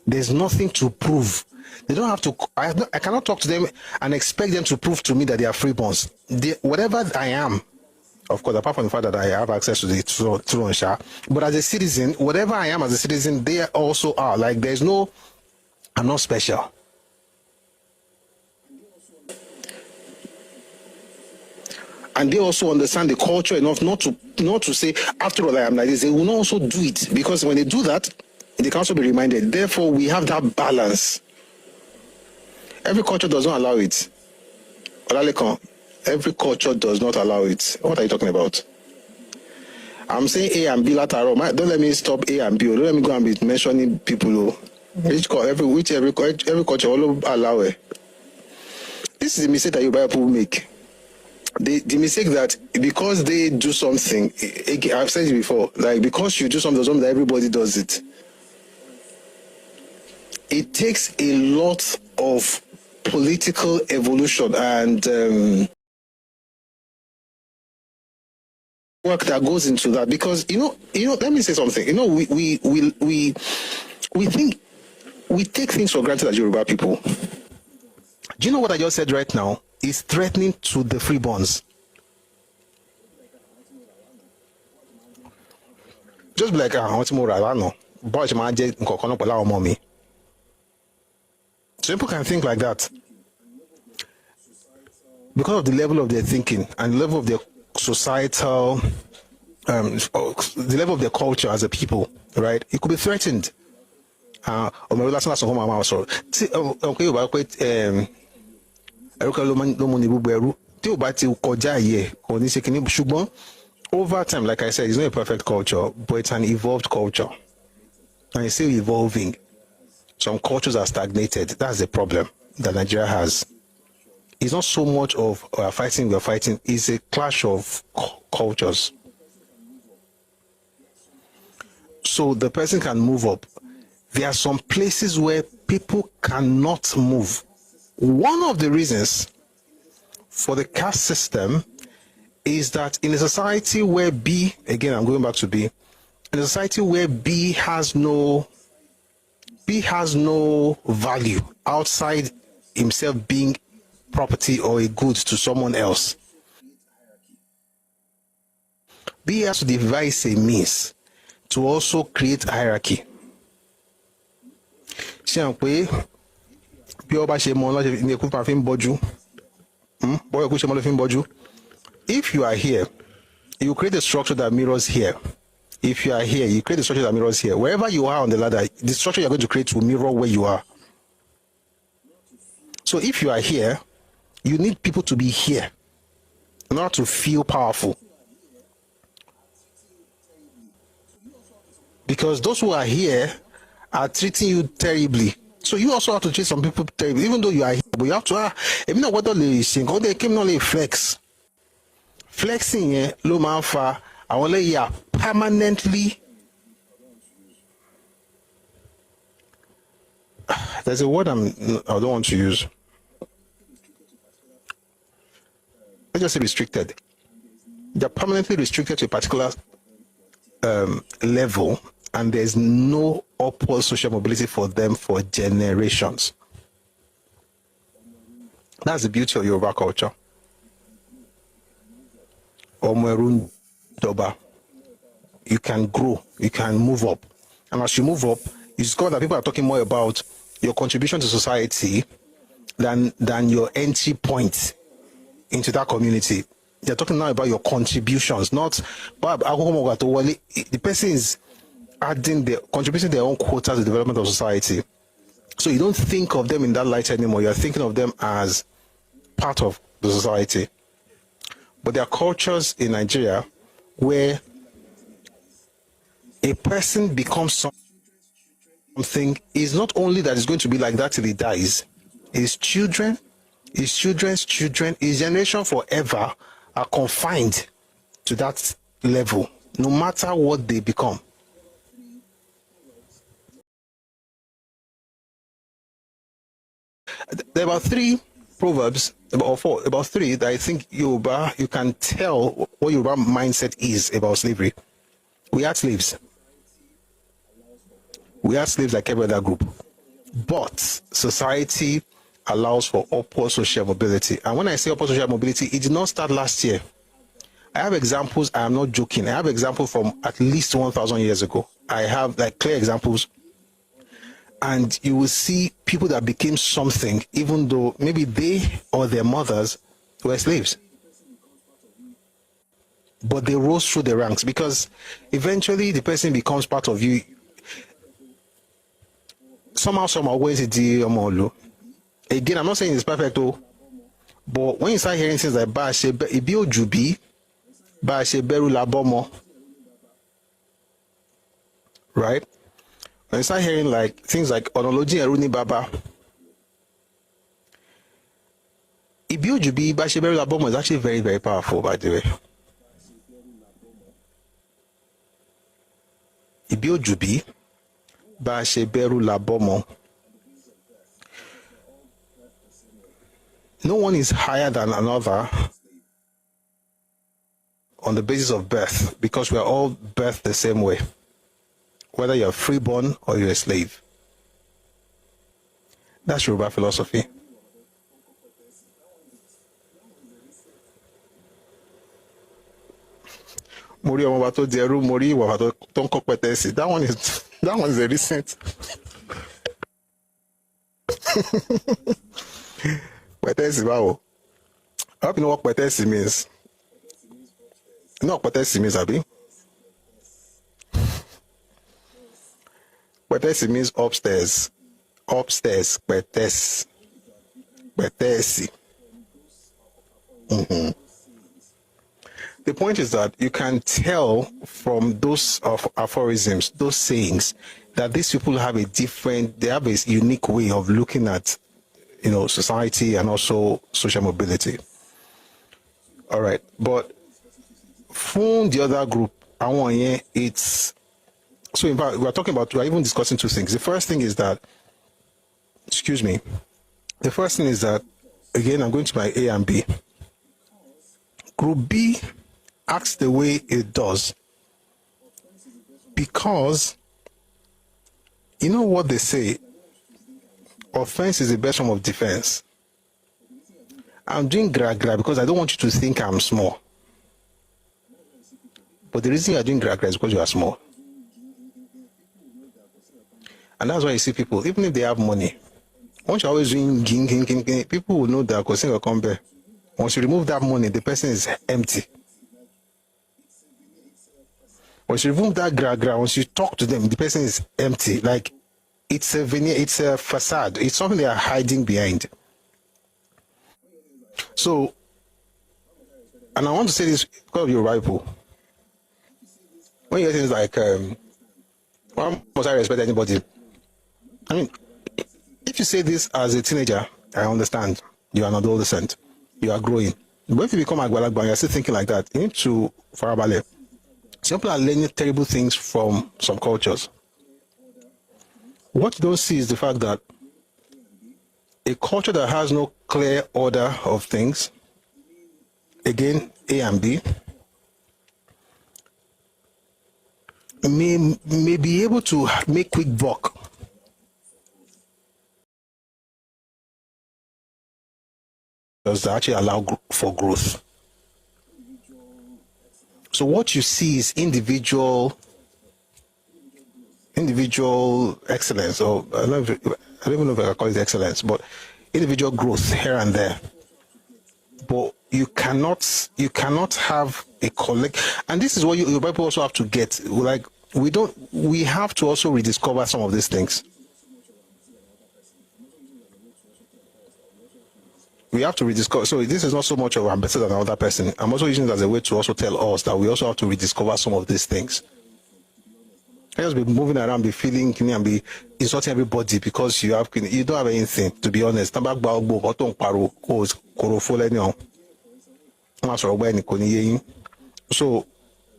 There's nothing to prove. They don't have to, I cannot talk to them and expect them to prove to me that they are freeborns. Whatever I am, of course, apart from the fact that I have access to the throne, but as a citizen, whatever I am as a citizen, they also are. Like, there's no, I'm not special. And they also understand the culture enough not to say, after all, I am like this. They will not also do it, because when they do that, they can also be reminded. Therefore, we have that balance. Every culture does not allow it. Every culture does not allow it. What are you talking about? I'm saying A and B lateral. Don't let me stop A and B. Don't let me go and be mentioning people. Every culture will allow it. This is the mistake that you people make. the mistake that because they do something, I've said it before, like because you do something doesn't mean that everybody does it. It takes a lot of political evolution and work that goes into that, because let me say something. We think we take things for granted as Yoruba people. Do you know what I just said right now is threatening to the freeborns? Just be like, what's more, I don't know. So people can think like that because of the level of their thinking and the level of their societal, the level of their culture as a people, right? It could be threatened. Over time, like I said, it's not a perfect culture, but it's an evolved culture. And it's still evolving. Some cultures are stagnated. That's the problem that Nigeria has. It's not so much of we're fighting, it's a clash of cultures. So the person can move up. There are some places where people cannot move. One of the reasons for the caste system is that in a society where B, again, I'm going back to B, in a society where B has no value outside himself being property or a good to someone else, B has to devise a means to also create hierarchy. If you are here, you create a structure that mirrors here. If you are here, you create a structure that mirrors here. Wherever you are on the ladder, the structure you're going to create will mirror where you are. So if you are here, you need people to be here in order to feel powerful. Because those who are here are treating you terribly. So you also have to treat some people terribly, even though you are here. But you have to, even though what they came not flex. Flexing low man fa I want to permanently. There's a word I don't want to use. Let's just say restricted. They're permanently restricted to a particular level, and there's no upward social mobility for them for generations. That's the beauty of Yoruba culture. Omerun Doba. You can grow, you can move up. And as you move up, you discover that people are talking more about your contribution to society than your entry point into that community. They're talking now about your contributions, not the person is contributing their own quota to the development of society. So you don't think of them in that light anymore. You're thinking of them as part of the society. But there are cultures in Nigeria where a person becomes something is not only that it's going to be like that till he dies. His children, his children's children, his generation forever are confined to that level, no matter what they become. There are about three proverbs, about three that I think you can tell what Yoruba mindset is about slavery. We are slaves. We are slaves like every other group. But society allows for upward social mobility. And when I say upward social mobility, it did not start last year. I have examples, I am not joking. I have examples from at least 1,000 years ago. I have like clear examples. And you will see people that became something, even though maybe they or their mothers were slaves. But they rose through the ranks because eventually the person becomes part of you. Somehow, ways it again, I'm not saying it's perfect, though, but when you start hearing things like Ibi Ojubi, Beru Labomo, right? When you start hearing like things like Onoloji Eruni Baba, Ibiojubi Bashiberu Labomo is actually very, very powerful, by the way. Ibiojubi Bashiberu Labomo. No one is higher than another on the basis of birth, because we are all birthed the same way, whether you're freeborn or you're a slave. That's Yoruba philosophy. That one is a recent. Petesi, wow. I hope you know what petesi means. You know what petesi means, Abi? Petesi means upstairs. Upstairs, petesi. Petesi. The point is that you can tell from those of aphorisms, those sayings, that these people have they have a unique way of looking at, society and also social mobility. All right, but from the other group, it's so. In fact, we're even discussing two things. The first thing is that, again, I'm going to my A and B. Group B acts the way it does because, you know what they say, offense is the best form of defense. I'm doing gra because I don't want you to think I'm small. But the reason you're doing gra is because you are small. And that's why you see people, even if they have money, once you're always doing people will know that because will come back. Once you remove that money, the person is empty. Once you remove that gra, once you talk to them, the person is empty. Like, it's a veneer, it's a facade. It's something they are hiding behind. So, and I want to say this because of your rival. When you hear things like, why must I respect anybody? I mean, if you say this as a teenager, I understand. You are not adolescent. You are growing. But if you become Agbalagba and you're still thinking like that, you need to farabale. Some people are learning terrible things from some cultures. What you don't see is the fact that a culture that has no clear order of things, again, A and B, may be able to make quick buck. Does actually allow for growth. So what you see is individual excellence, or I don't even know if I can call it excellence, but individual growth here and there. But you cannot have a collect, and this is what your people also have to get. Like, we have to also rediscover some of these things. We have to rediscover. So this is not so much of I'm better than another person. I'm also using it as a way to also tell us that we also have to rediscover some of these things. I just be moving around, be feeling and be insulting everybody because you don't have anything, to be honest. So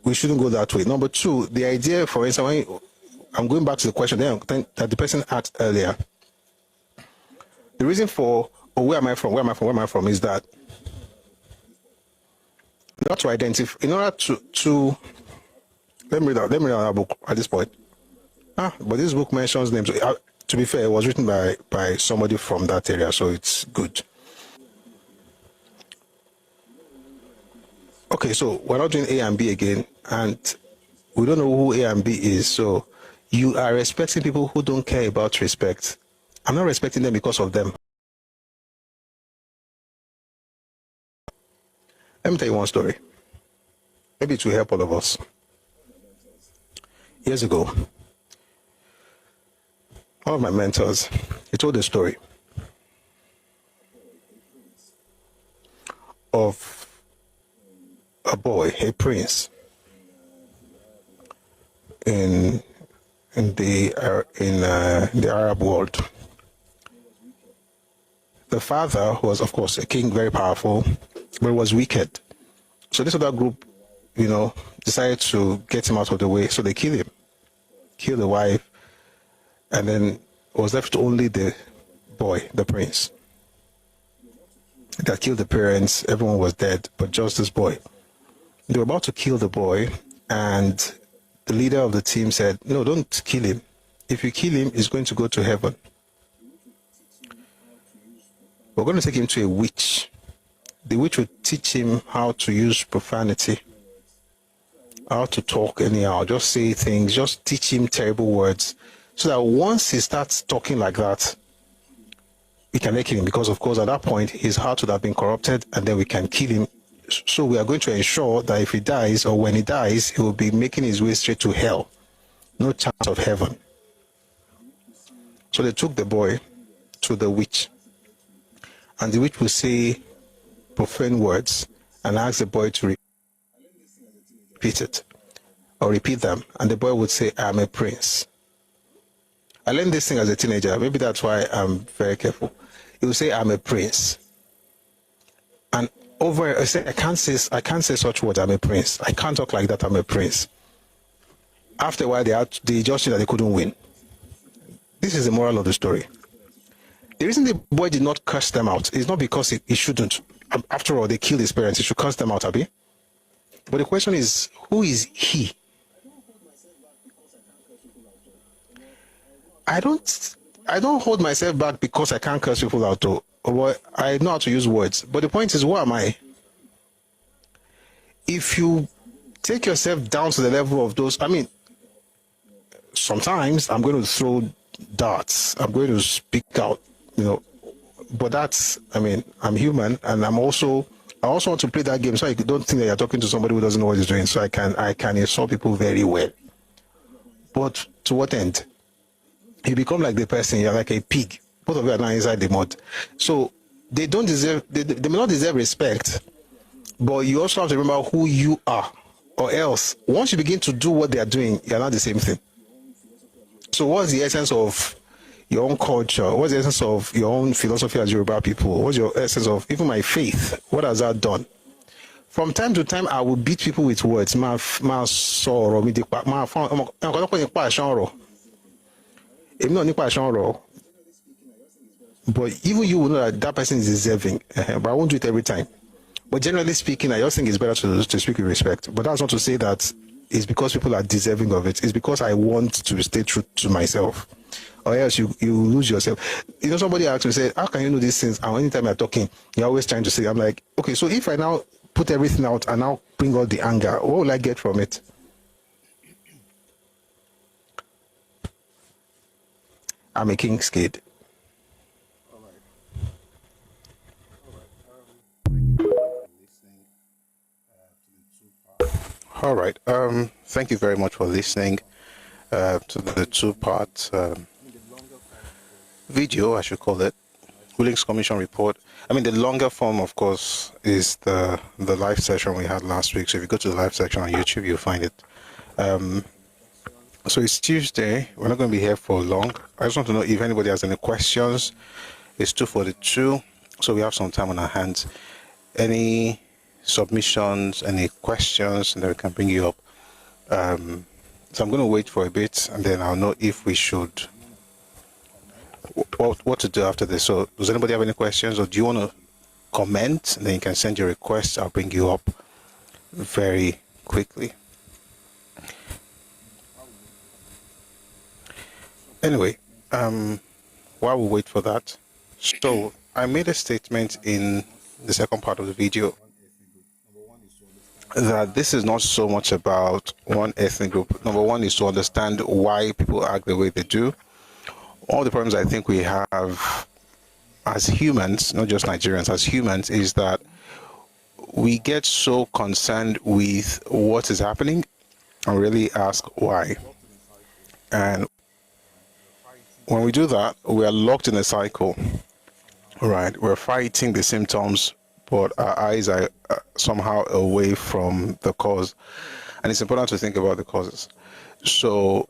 we shouldn't go that way. Number two, the idea, for instance, I'm going back to the question that the person asked earlier. The reason for where am I from is that not to identify, in order to let me read our book at this point. But this book mentions names. To be fair, it was written by somebody from that area, so it's good. Okay, so we're not doing A and B again, and we don't know who A and B is, so you are respecting people who don't care about respect. I'm not respecting them because of them. Let me tell you one story. Maybe it will help all of us. Years ago, one of my mentors, he told a story of a boy, a prince, in the Arab world. the father was, of course, a king, very powerful, but was wicked. So this other group, decided to get him out of the way. So they kill him, kill the wife, and then was left only the boy, the prince. That killed the parents, everyone was dead, but just this boy. They were about to kill the boy, and the leader of the team said, no, don't kill him. If you kill him, he's going to go to heaven. We're going to take him to a witch. The witch will teach him how to use profanity, how to talk anyhow, just say things, just teach him terrible words, so that once he starts talking like that, we can kill him, because of course at that point his heart would have been corrupted, and then we can kill him. So we are going to ensure that if he dies, or when he dies, he will be making his way straight to hell. No chance of heaven. So they took the boy to the witch, and the witch will say profane words and ask the boy to repeat it, or repeat them, and the boy would say, I'm a prince. I learned this thing as a teenager. Maybe that's why I'm very careful. He will say, I'm a prince. And I say, I can't say such words, I'm a prince. I can't talk like that, I'm a prince. After a while, they just knew that they couldn't win. This is the moral of the story. The reason the boy did not curse them out is not because he shouldn't. After all, they killed his parents. He should curse them out, Abi. But the question is, who is he? I don't hold myself back because I can't curse people out, or I know how to use words. But the point is, who am I? If you take yourself down to the level of those, sometimes I'm going to throw darts. I'm going to speak out, but that's, I'm human, and I also want to play that game, so I don't think that you're talking to somebody who doesn't know what he's doing, so I can insult people very well. But to what end? You become like the person, you're like a pig. Both of you are now inside the mud. So they don't deserve, they may not deserve respect, but you also have to remember who you are, or else once you begin to do what they are doing, you're not the same thing. So what's the essence of your own culture? What's the essence of your own philosophy as Yoruba people? What's your essence of even my faith? What has that done? From time to time, I will beat people with words. But even you will know that person is deserving. But I won't do it every time. But generally speaking, I just think it's better to speak with respect. But that's not to say that it's because people are deserving of it. It's because I want to stay true to myself. Or else you lose yourself. Somebody asked me, say, how can you know these things? And anytime you're talking, you're always trying to say, I'm like, okay, so if I now put everything out and now bring out the anger, what will I get from it? I'm a king's kid. All right. Thank you very much for listening to the two-part video, I should call it, Willink's Commission Report. The longer form, of course, is the live session we had last week. So if you go to the live section on YouTube, you'll find it. So it's Tuesday. We're not going to be here for long. I just want to know if anybody has any questions. It's 2:42, so we have some time on our hands. Any submissions, any questions, and then we can bring you up. So I'm going to wait for a bit, and then I'll know if we should, what to do after this. So does anybody have any questions, or do you want to comment? And then you can send your request. I'll bring you up very quickly. Anyway, while we wait for that, so I made a statement in the second part of the video that this is not so much about one ethnic group. Number one is to understand why people act the way they do. All the problems I think we have as humans, not just Nigerians, as humans, is that we get so concerned with what is happening and really ask why. And when we do that, we are locked in a cycle, right? We're fighting the symptoms, but our eyes are somehow away from the cause. And it's important to think about the causes. So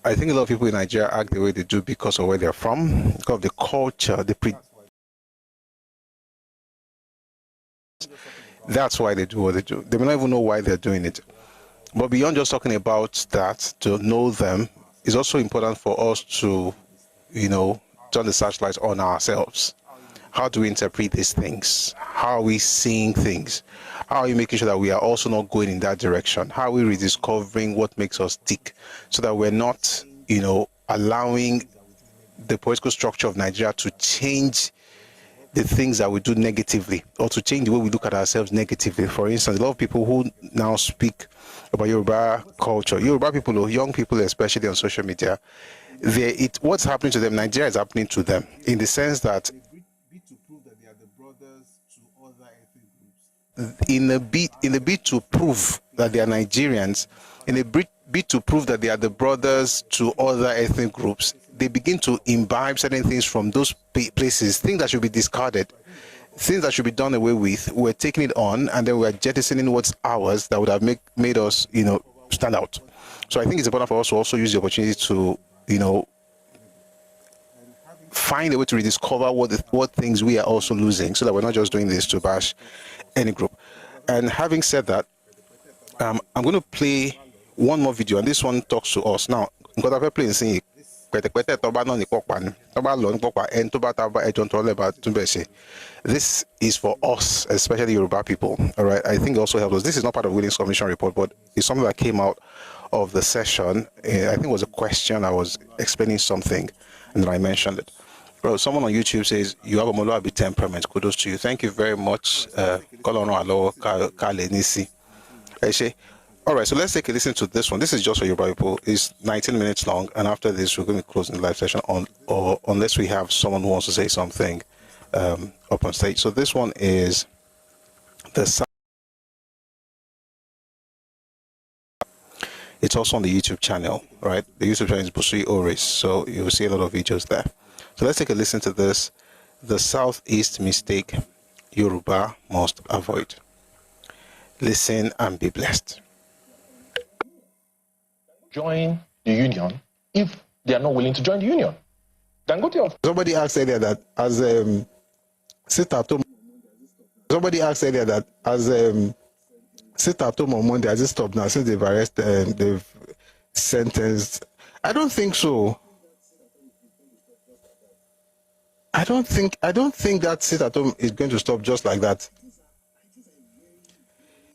I think a lot of people in Nigeria act the way they do because of where they're from, because of the culture, the interest. That's why they do what they do. They may not even know why they're doing it. But beyond just talking about that, to know them, is also important for us to, turn the searchlight on ourselves. How do we interpret these things? How are we seeing things? How are we making sure that we are also not going in that direction? How are we rediscovering what makes us tick so that we're not, allowing the political structure of Nigeria to change the things that we do negatively, or to change the way we look at ourselves negatively. For instance, a lot of people who now speak about Yoruba culture, Yoruba people, or young people especially on social media, what's happening to them, Nigeria is happening to them, in the sense that in a bit to prove that they are Nigerians, in a bit to prove that they are the brothers to other ethnic groups, they begin to imbibe certain things from those places, things that should be discarded, things that should be done away with. We're taking it on, and then we're jettisoning what's ours that would have made us, stand out. So I think it's important for us to also use the opportunity to, find a way to rediscover what things we are also losing, so that we're not just doing this to bash any group. And having said that, I'm going to play one more video, and this one talks to us. Now, this is for us, especially Yoruba people. All right, I think it also helps us. This is not part of Willink's commission report, but it's something that came out of the session. I think it was a question. I was explaining something, and then I mentioned it. Bro, someone on YouTube says you have a Moluabi temperament. Kudos to you. Thank you very much. All right, so let's take a listen to this one. This is just for Yoruba people. It's 19 minutes long, and after this, we're going to be closing the live session unless we have someone who wants to say something up on stage. So this one is it's also on the YouTube channel, right? The YouTube channel is Busui Oris, so you'll see a lot of videos there. So let's take a listen to this. The Southeast mistake Yoruba must avoid. Listen and be blessed. Join the union if they are not willing to join the union. Somebody asked earlier that as sit at home. Somebody asked earlier that as sit at home on Monday, has it stopped now since they've arrested, they've sentenced? I don't think so. I don't think that sit at home is going to stop just like that.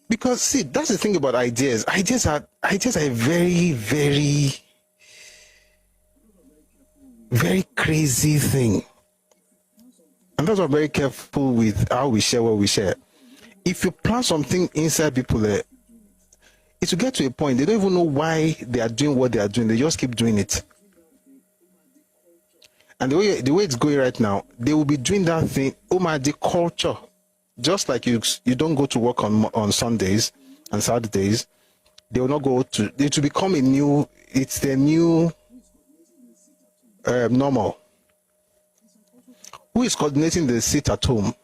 Because see, that's the thing about ideas. Ideas are very, very, very crazy thing. And that's why I'm very careful with how we share what we share. If you plant something inside people, it will get to a point they don't even know why they are doing what they are doing. They just keep doing it. And the way it's going right now, they will be doing that thing. Oh my, the culture. Just like you don't go to work on Sundays and Saturdays, they will not go to. It will become it's the new normal. Who is coordinating the sit at home?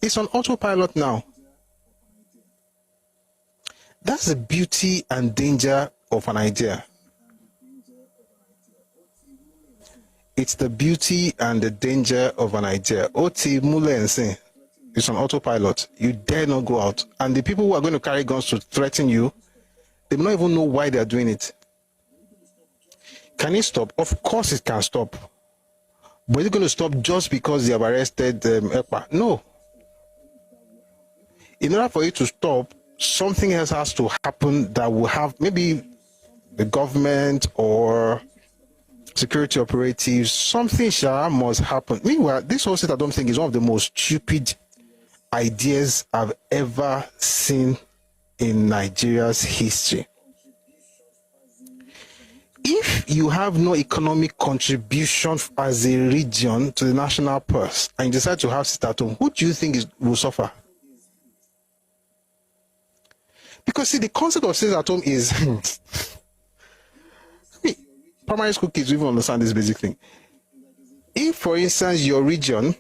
It's on autopilot now. That's the beauty and danger of an idea. It's the beauty and the danger of an idea. Oti Mulense. It's on autopilot. You dare not go out. And the people who are going to carry guns to threaten you, they don't even know why they are doing it. Can it stop? Of course it can stop. But is it going to stop just because they have arrested Ekpa? No. In order for it to stop, something else has to happen that will have maybe the government or security operatives, something must happen. Meanwhile, this whole set I don't think is one of the most stupid ideas I've ever seen in Nigeria's history. If you have no economic contribution as a region to the national purse and you decide to have sit at home, who do you think will suffer? Because see, the concept of sit at home is primary school kids even understand this basic thing. If, for instance, your region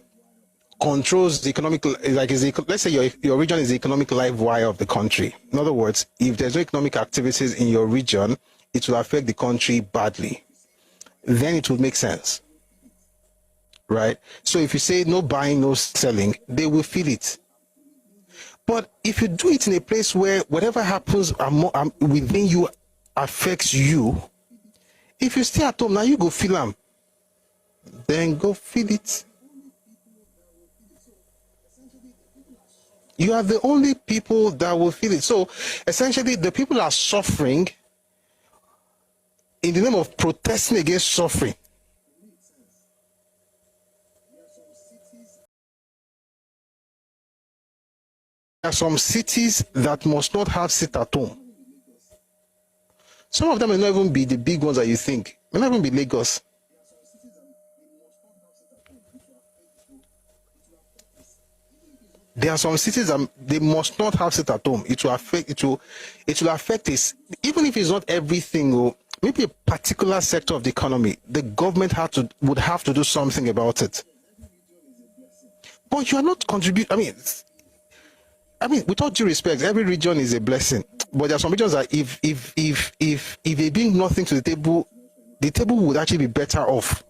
controls the economic, let's say your region is the economic live wire of the country. In other words, if there's no economic activities in your region, it will affect the country badly. Then it will make sense, right? So if you say no buying, no selling, they will feel it. But if you do it in a place where whatever happens within you affects you, if you stay at home, now you go feel them. Then go feel it. You are the only people that will feel it. So essentially, the people are suffering in the name of protesting against suffering. There are some cities that must not have sit at home. Some of them may not even be the big ones that you think. May not even be Lagos. There are some cities that they must not have sit at home. It will affect this. Even if it's not everything, or maybe a particular sector of the economy, the government would have to do something about it. But you are not contributing. I mean, with all due respect, every region is a blessing. But there are some regions that if they bring nothing to the table would actually be better off.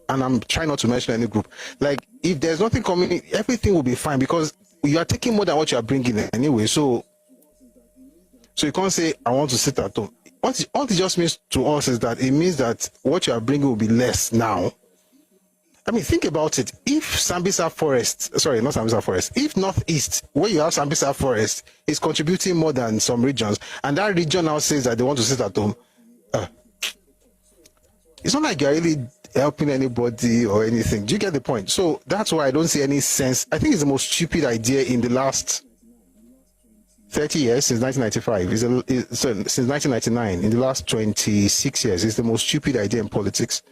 And I'm trying not to mention any group. Like, if there's nothing coming, everything will be fine because you are taking more than what you are bringing in anyway. So you can't say, I want to sit at home. All it just means to us is that it means that what you are bringing will be less now. I mean, think about it. If Sambisa Forest, sorry, not Sambisa Forest, if Northeast, where you have Sambisa Forest, is contributing more than some regions, and that region now says that they want to sit at home, it's not like you're really helping anybody or anything. Do you get the point? So that's why I don't see any sense. I think it's the most stupid idea in the last 30 years, since 1995. Since 1999, in the last 26 years, it's the most stupid idea in politics.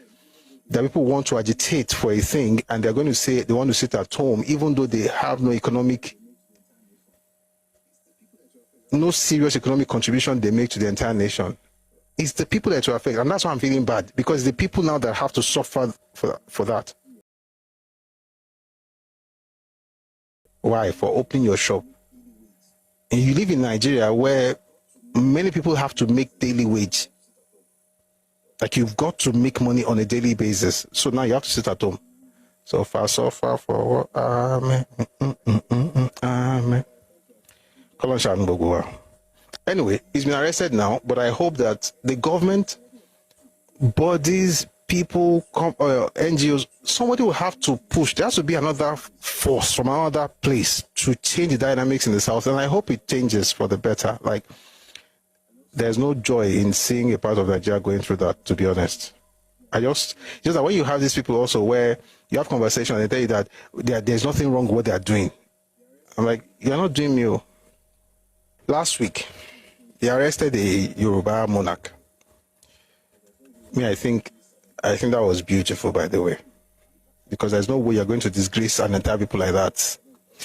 That people want to agitate for a thing and they're going to say they want to sit at home even though they have no serious economic contribution they make to the entire nation. It's the people that will affect, and that's why I'm feeling bad, because the people now that have to suffer for that. Why? For opening your shop. And you live in Nigeria where many people have to make daily wage. Like, you've got to make money on a daily basis. So now you have to sit at home. So far for amen. Amen. Anyway, he's been arrested now, but I hope that the government, bodies, people, NGOs, somebody will have to push. There has to be another force from another place to change the dynamics in the South. And I hope it changes for the better. Like, there's no joy in seeing a part of Nigeria going through that, to be honest. Just that when you have these people also where you have conversation and they tell you that there's nothing wrong with what they're doing. I'm like, you're not doing me. Last week, they arrested a Yoruba monarch. I think that was beautiful, by the way. Because there's no way you're going to disgrace an entire people like that.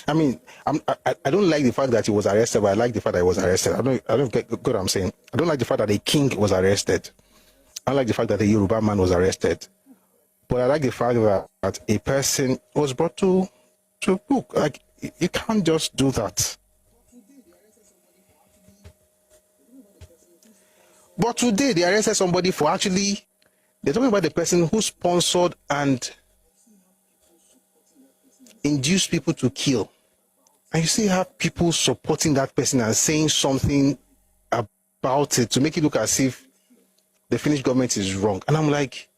I mean, I don't like the fact that he was arrested, but I like the fact that he was arrested. I don't get what I'm saying. I don't like the fact that a king was arrested. I don't like the fact that a Yoruba man was arrested. But I like the fact that a person was brought to book. Like, you can't just do that. But today they arrested somebody for actually, they're talking about the person who sponsored and induce people to kill. And you see how people supporting that person and saying something about it to make it look as if the Finnish government is wrong. And I'm like,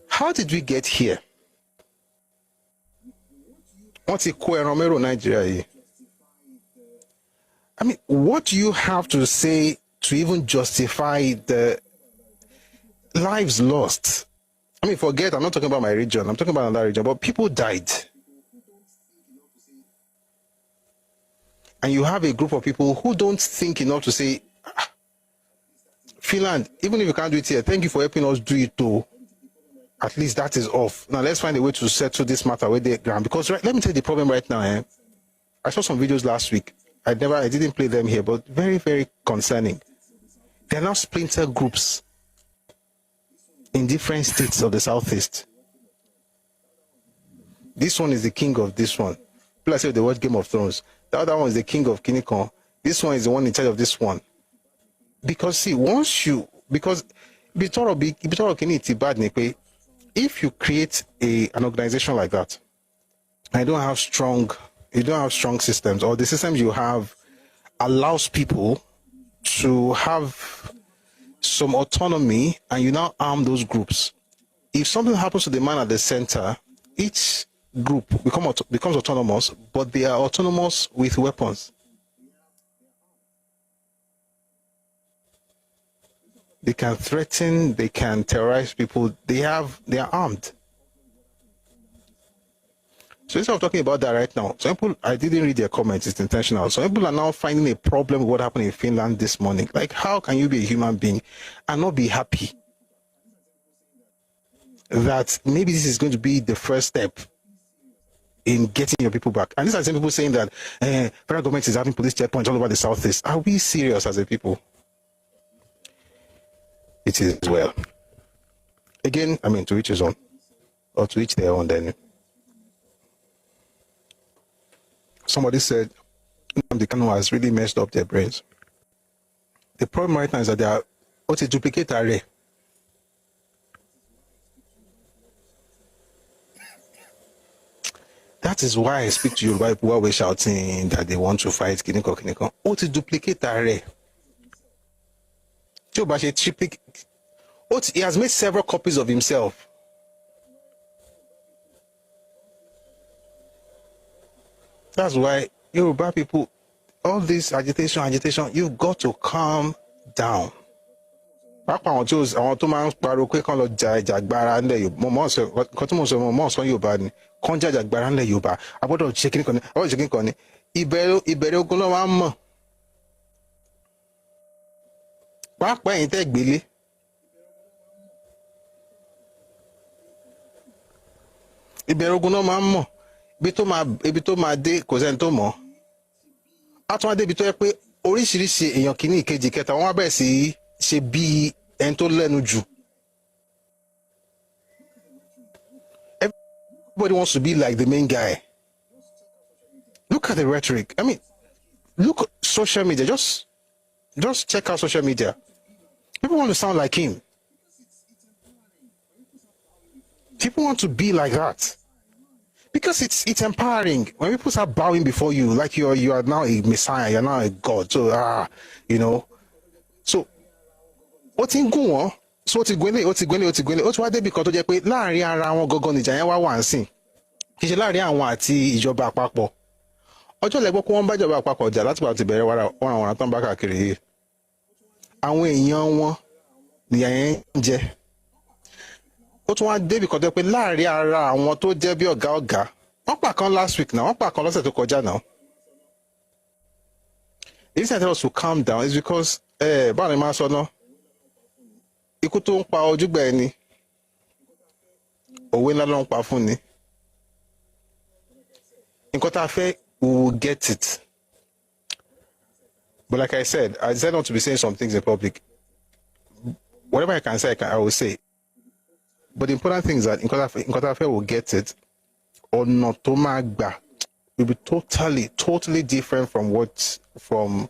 how did we get here? What's it called, Romero, Nigeria? I mean, what do you have to say to even justify the lives lost? I mean, forget, I'm not talking about my region, I'm talking about another region, but people died. And you have a group of people who don't think enough to say, Finland, even if you can't do it here, thank you for helping us do it too. At least that is off. Now let's find a way to settle this matter with the ground. Because let me tell you the problem right now. I saw some videos last week. I didn't play them here, but very, very concerning. There are now splinter groups in different states of the Southeast. This one is the king of this one. People say they watch Game of Thrones. The other one is the king of Kinikon. This one is the one in charge of this one. Because see, if you create an organization like that, I don't have strong you don't have strong systems, or the systems you have allows people to have some autonomy, and you now arm those groups. If something happens to the man at the center, each group becomes autonomous, but they are autonomous with weapons. They can threaten, they can terrorize people, they are armed. So instead of talking about that right now, some people, I didn't read their comments, it's intentional. Some people are now finding a problem with what happened in Finland this morning. Like, how can you be a human being and not be happy that maybe this is going to be the first step in getting your people back? And these are the same people saying that federal government is having police checkpoints all over the southeast. Are we serious as a people? It is well. Again, I mean, to each his own, or to each their own. Then somebody said the Kanu has really messed up their brains. The problem right now is that they are a duplicate array. That is why I speak to you about people who are shouting that they want to fight Kiniko Kiniko. What is duplicate array? He has made several copies of himself. That's why Yoruba people, all this agitation, you've got to calm down. Pápá àwọn tó máa ń pariwo pé kán lọ ja ìjàgbara ńlẹ̀ Yorùbá, nǹkan tí mo sọ Yorùbá ni, kán jà ìjàgbara ńlẹ̀ Yorùbá, a gbọ́dọ̀ ṣe kíní kan ni, ìbẹ̀rẹ̀ ogun ló máa ń mọ̀. Pápá ẹ̀yin tẹ́ gbélé. Ìbẹ̀rẹ̀ ogun náà máa ń mọ̀, ibi tó máa dé kò sẹ́ni tó mọ̀. A tún wá débi tó yẹ pé oríṣiríṣi èèyàn kìíní ìkejì kẹta wọ́n wá bẹ̀rẹ̀ sí ṣe bí ẹni tó lẹ́nu jù. Everybody wants to be like the main guy. Look at the rhetoric. I mean, look at social media. Just check out social media. People want to sound like him. People want to be like that. Because it's empowering. When people start bowing before you, like you are now a messiah, you're now a god. So you know. So ó ti ń gùn wọ́n, so ó ti gbélé, ó ti wá débi kan tó jẹ́ pé láàrin ara wọn gangan nìjà yẹn wà ń sìn. Kì í ṣe láàrin àwọn àti ìjọba àpapọ̀. Ọjọ́ lẹ́gbọ́ pé wọ́n bá ìjọba àpapọ̀ jà láti bá ti bẹ̀rẹ̀ wọ́n tán bá káàkiri yìí. Àwọn èèyàn wọn nìyà yẹn ń jẹ. Ó tún wá débi kan tó jẹ́ pé láàrin ara àwọn tó jẹ́ bí ọ̀gá wọ́n pa kan last week náà, wọ́n pa kan lọ́sẹ̀ tó kọjá náà. The reason I tell us to calm down is because báwo ni máa sọ náà? Ikú tó ń pa ojúgbà ẹni, òwe ńlá ló ń pa fún ni. Nǹkan tá a fẹ́, we will get it. But like I said not to be saying some things in public. Whatever I can say, I will say. But the important thing is that nǹkan tá a fẹ́ will get it. Ọ̀nà tó máa gbà will be totally different from nǹkan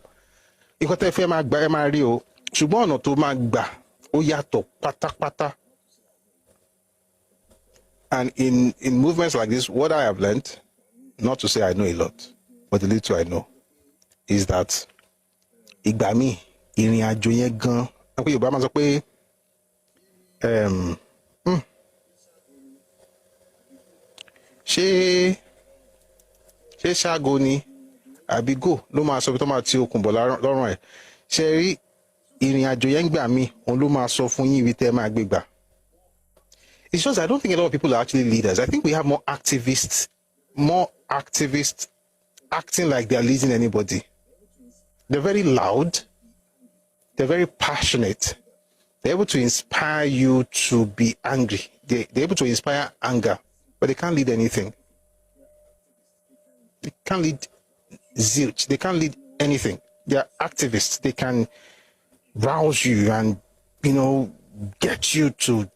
tá a fẹ́ máa gbà ẹ máa rí o. Ṣùgbọ́n ọ̀nà tó máa gbà ó yàtọ̀ pátápátá. And in movements like this, what I have learned, not to say I know a lot, but the little I know, is that ìgbà míì ìrìn àjò yẹn gan, pé Yorùbá máa sọ pé ṣé ṣágo ni àbí go ló máa sọ pé tó máa ti okùn bọ̀ lọ́rùn ẹ̀. Ṣé rí ìrìn àjò yẹn gbà mí òun ló máa sọ fún yín ibi tẹ́ máa gbé gbà. It's just I don't think a lot of people are actually leaders. I think we have more activists acting like they're leading anybody. They're very loud. They're very passionate. They're able to inspire you to be angry. They're able to inspire anger, but they can't lead anything. They can't lead zilch. They can't lead anything. They're activists. They can rouse you and, get you to,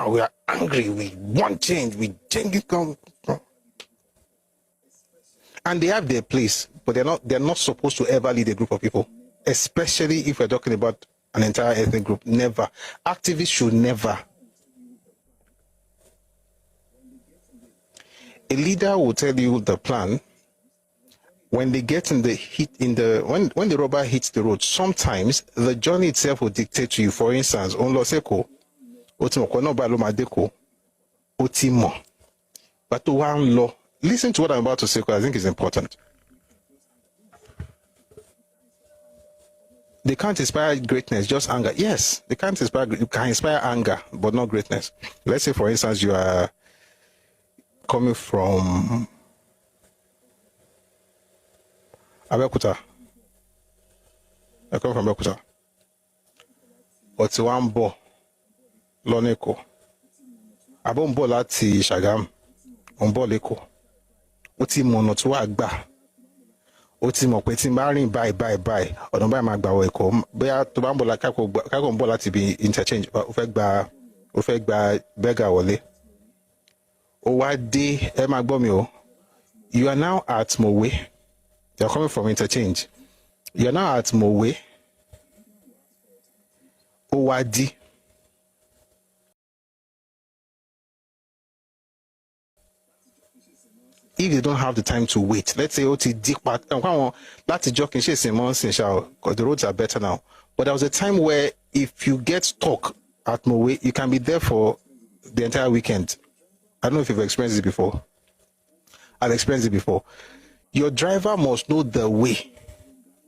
we are angry, we want change, we change. And they have their place, but they're not supposed to ever lead a group of people, especially if we're talking about an entire ethnic group. Never. Activists should never. A leader will tell you the plan, when they get in the heat, when the rubber hits the road, sometimes the journey itself will dictate to you. For instance, on Loseko, Otimoko ba lo madeko, Otimo. But to one law, listen to what I'm about to say, because I think it's important. They can't inspire greatness, just anger. Yes, they can't inspire. You can inspire anger, but not greatness. Let's say, for instance, you are coming from Abeokuta. You're coming from Abeokuta. Otiwambo, Loneko. Abombo lati Shagam. Ombo Leko. Oti mono to agba. Oti mo pe tin ba rin bye. Ọ̀nà báyìí máa gbà wọ Èkó. Bóyá tó bá ń bọ̀ la kako ń bọ̀ láti bi interchange. Ó fẹ́ gba bega wọlé. Ó wá dé ẹ máa gbọ́ mi o. You are now at Mowe. You are coming from interchange. You are now at Mowe. Ó wá dé. If they don't have the time to wait, let's say deep part, that's joking, because the roads are better now. But there was a time where if you get stuck at Mowe, you can be there for the entire weekend. I don't know if you've experienced it before. I've experienced it before. Your driver must know the way.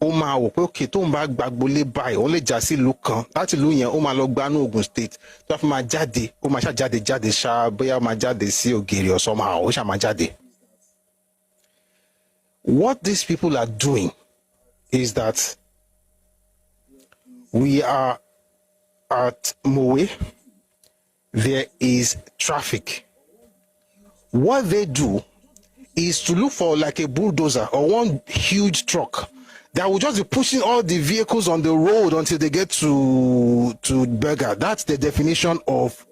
Okay, tó ń bá gbàgbólé báyìí, ó lè já sí ìlú kan. Láti ìlú yẹn, ó máa lọ gbá ní Ogun State. Tó fi máa jáde, ó máa ṣá jáde ṣá, bóyá ó máa jáde sí Ògèrè or somehow, ó ṣá máa jáde. What these people are doing is that we are at Mowe. There is traffic. What they do is to look for like a bulldozer or one huge truck that will just be pushing all the vehicles on the road until they get to Berger. That's the definition of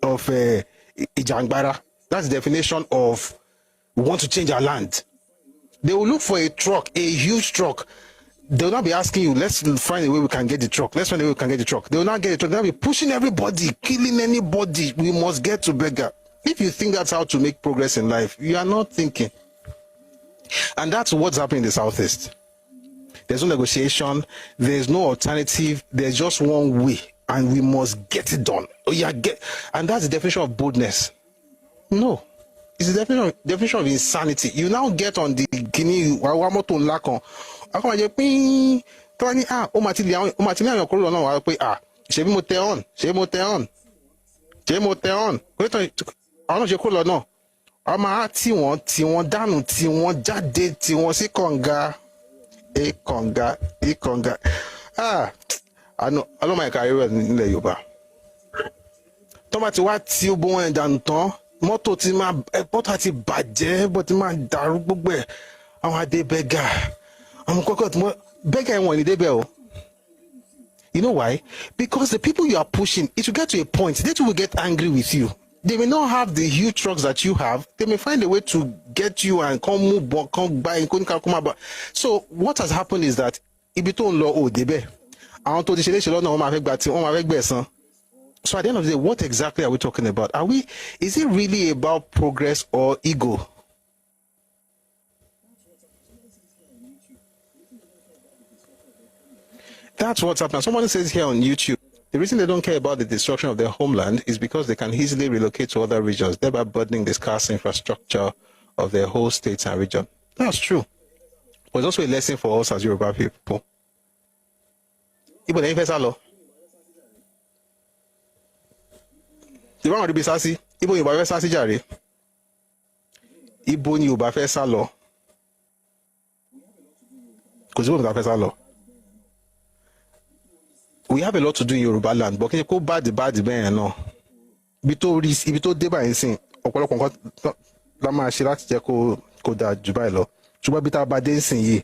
Ijangbara. That's the definition of we want to change our land. They will look for a truck, a huge truck. They will not be asking you, let's find a way we can get the truck. Let's find a way we can get the truck. They will not get the truck. They will be pushing everybody, killing anybody. We must get to Berger. If you think that's how to make progress in life, you are not thinking. And that's what's happening in the Southeast. There's no negotiation. There's no alternative. There's just one way, and we must get it done. And that's the definition of boldness. No. It's the definition of insanity. You now get on the Guinea, Wawamoto Lakon. I come and ping, Tony, Omatilian, Corona, Shemoteon. Wait, I don't know, no. Ama tí wọ́n dànù tí wọ́n jáde tí wọ́n sí kànga kànga I know my career nílẹ̀ Yorùbá tó bá ti wá tí ó bó wọn dànù tán mọ́tò tí máa mọ́tò àti bàjẹ́ bó ti máa dàrú gbogbo ẹ̀ àwọn adé bẹ́gà àwọn kọ́kọ́ tí wọ́n bẹ́gà ẹ̀wọ̀n ní débẹ̀ o. You know why? Because the people you are pushing, it will get to a point, they too will get angry with you. They may not have the huge trucks that you have. They may find a way to get you and come move, come buy, come back. So what has happened is that Ibiton law oh debe. So at the end of the day, what exactly are we talking about? Is it really about progress or ego? That's what's happening. Someone says here on YouTube, the reason they don't care about the destruction of their homeland is because they can easily relocate to other regions, thereby burdening the scarce infrastructure of their whole states and region. That's true. But it's also a lesson for us as Yoruba people. Ibo ni fẹ́ sálọ. Ti ba wọ́n rí sasi. Ibo ni Yorùbá fẹ́ sá sí jàre. Ibo ni Yorùbá fẹ́ sálọ. Kò sí bó ta fẹ́ sálọ. We have a lot to do in Yoruba land, but can you go bad bẹ́ẹ̀ náà? Ibi tó dé báyìí sìn, ọ̀pọ̀lọpọ̀ nǹkan la máa ṣe láti jẹ́ kó dáa jù báyìí lọ. Ṣùgbọ́n bí tá a bá dé sìn yìí,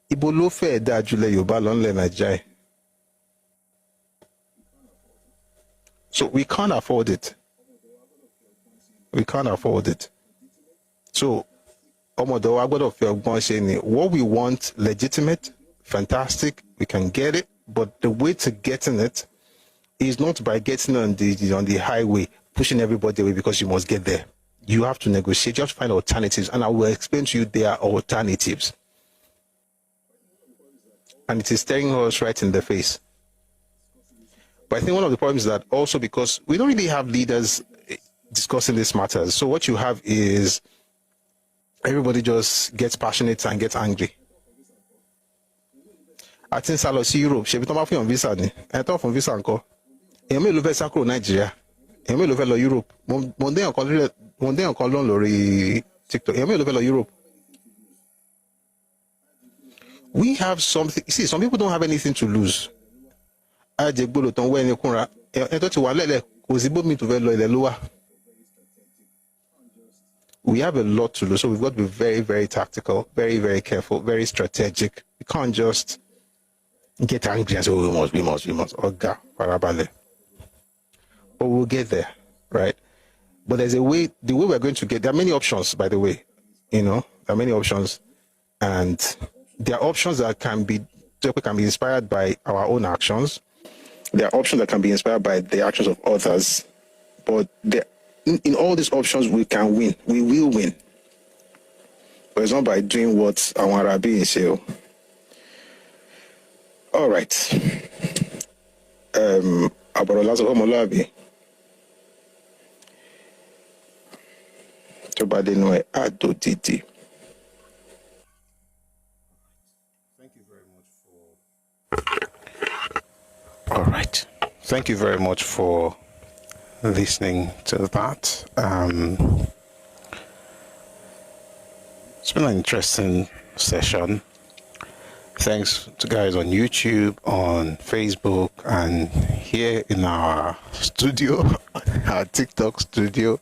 ibo ló fẹ́ dáa jù lẹ Yorùbá lọ nílẹ̀ Nàìjíríà. So we can't afford it. We can't afford it. So ọmọdé wa gbọ́dọ̀ fi ọgbọ́n ṣe ni. What we want, legitimate, fantastic, we can get it. But the way to getting it is not by getting on the highway, pushing everybody away because you must get there. You have to negotiate. You have to find alternatives, and I will explain to you there are alternatives. and it is staring us right in the face. But I think one of the problems is that also because we don't really have leaders discussing these matters. So what you have is everybody just gets passionate and gets angry. I think sá lọ sí Europe ṣebí tó máa fún yàn visa ni ẹ tó fún visa ńkọ́ èèyàn mélòó fẹ́ sá kúrò Nàìjíríà èèyàn mélòó fẹ́ lọ Europe mo ń dé ọ̀kan lọ́n lórí TikTok èèyàn mélòó fẹ́ lọ Europe. We have something. See, some people don't have anything to lose. Àjẹgbọ́lò tó ń wẹ́ ẹni kúnra ẹ tó ti wà lẹ́lẹ̀ kò sí bómi tó fẹ́ lọ ilẹ̀ ló wà. We have a lot to lose, so we've got to be very, very tactical, very, very careful, very strategic. We can't just get angry and say, oh, we must. Oga, parabale. But we'll get there, right? But there's a way, the way we're going to get, there are many options, by the way, there are many options. And there are options that can be inspired by our own actions. There are options that can be inspired by the actions of others. But in all these options, we can win. We will win. But it's not by doing what our Arabi is here. All right. Aborolazo Homolabi. Tobadenoe Adotiti. Thank you very much for. All right. Thank you very much for listening to that. It's been an interesting session. Thanks to guys on YouTube, on Facebook, and here in our studio, our TikTok studio.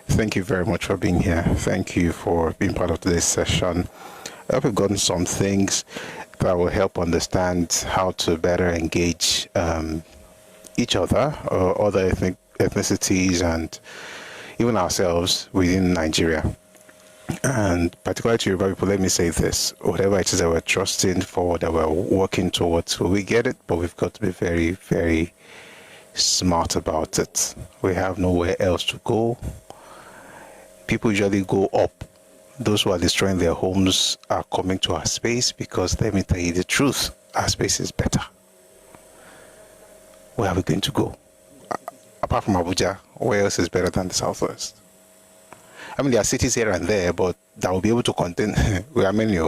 Thank you very much for being here. Thank you for being part of today's session. I hope you've gotten some things that will help understand how to better engage each other or other ethnicities and even ourselves within Nigeria. And particularly to Yoruba people, let me say this: whatever it is that we're trusting for, that we're working towards, we get it, but we've got to be very, very smart about it. We have nowhere else to go. People usually go up. Those who are destroying their homes are coming to our space because, let me tell you the truth, our space is better. Where are we going to go? Apart from Abuja, where else is better than the Southwest? I mean, there are cities here and there, but that will be able to contain, we are many.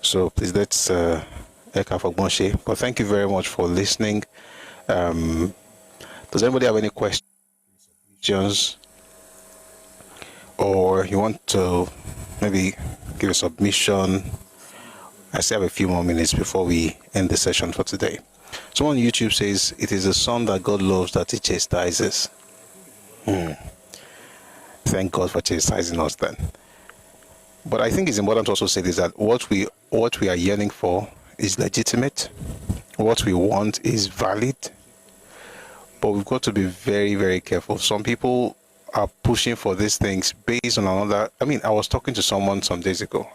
So please, let's Ẹkáàbọ. But thank you very much for listening. Does anybody have any questions? Or you want to maybe give a submission? I still have a few more minutes before we end the session for today. Someone on YouTube says, it is a son that God loves that he chastises. Thank God for chastising us then. But I think it's important to also say this, that what we are yearning for is legitimate. What we want is valid. But we've got to be very, very careful. Some people are pushing for these things based on another. I mean, I was talking to someone some days ago,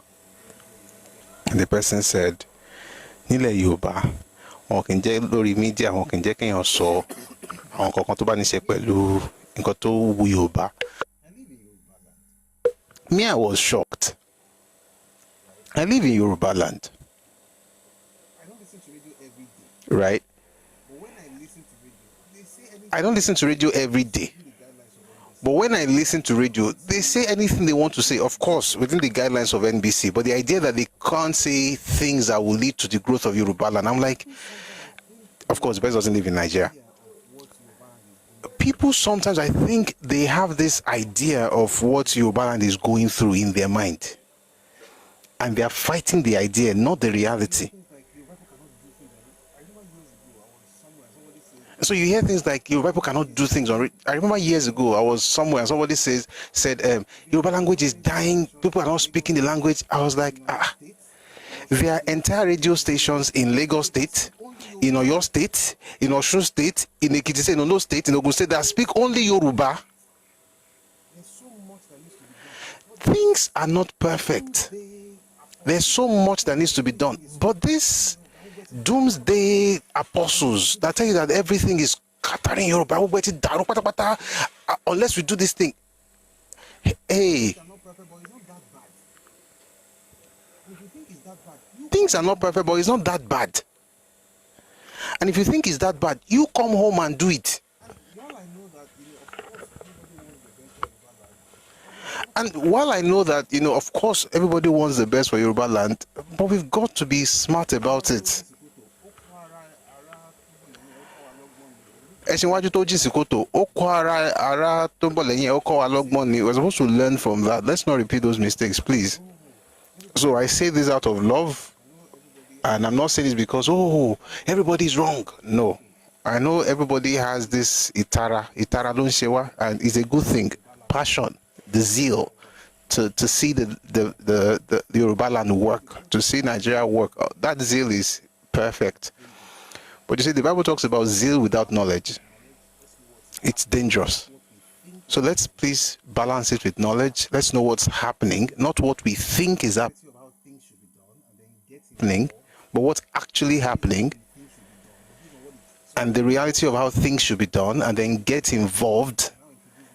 and the person said, Nílẹ̀ Yorùbá, wọn kì í jẹ́ lórí mídíà, wọn kì í jẹ́ kéèyàn sọ àwọn kankan tó bá ní ṣe pẹ̀lú nǹkan tó wu Yorùbá. Me, I was shocked. I live in Yoruba land. I don't listen to radio every day. Right? But when I listen to radio, they say anything. I don't listen to radio every day. But when I listen to radio, they say anything they want to say, of course, within the guidelines of NBC. But the idea that they can't say things that will lead to the growth of Yoruba land, I'm like, of course, the person doesn't live in Nigeria. People sometimes, I think, they have this idea of what Yoruba land is going through in their mind. And they are fighting the idea, not the reality. So you hear things like Yoruba people cannot do things on. I remember years ago I was somewhere and somebody said Yoruba language is dying. People are not speaking the language. I was like, there are entire radio stations in Lagos State, in Oyo State, in Osun State, in Ekiti State, in Ondo State, in Ogun State that speak only Yoruba. Things are not perfect. There's so much that needs to be done. But this doomsday apostles that tell you that everything is scattering Yoruba, unless we do this thing. Hey. If you think it's that bad, you things are not perfect, but it's not that bad. And if you think it's that bad, you come home and do it. And while I know that, of course, everybody wants the best for Yoruba land, but we've got to be smart about it. We're supposed to learn from that. Let's not repeat those mistakes, please. So I say this out of love, and I'm not saying this because, everybody's wrong. No. I know everybody has this itara don shewa, and it's a good thing. Passion, the zeal to see the Yoruba land work, to see Nigeria work. That zeal is perfect. But you see, the Bible talks about zeal without knowledge. It's dangerous. So let's please balance it with knowledge. Let's know what's happening, not what we think is happening, but what's actually happening, and the reality of how things should be done, and then get involved,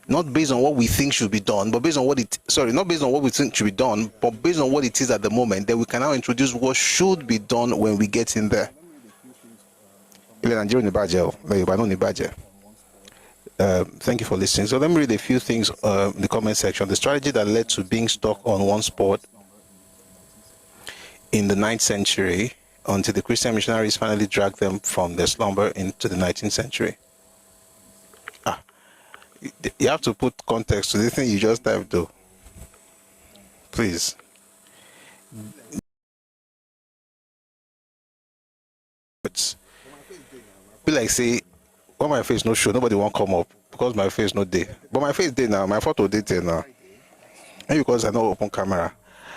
not based on what we think should be done, but based on not based on what we think should be done, but based on what it is at the moment. Then we can now introduce what should be done when we get in there. Thank you for listening. So let me read a few things in the comment section. The strategy that led to being stuck on one spot in the 9th century until the Christian missionaries finally dragged them from their slumber into the 19th century. You have to put context to the thing you just typed, though. Please. Be like, say, when my face no show, nobody won't come up because my face no day. But my face day now, my photo day now. And because I know open camera,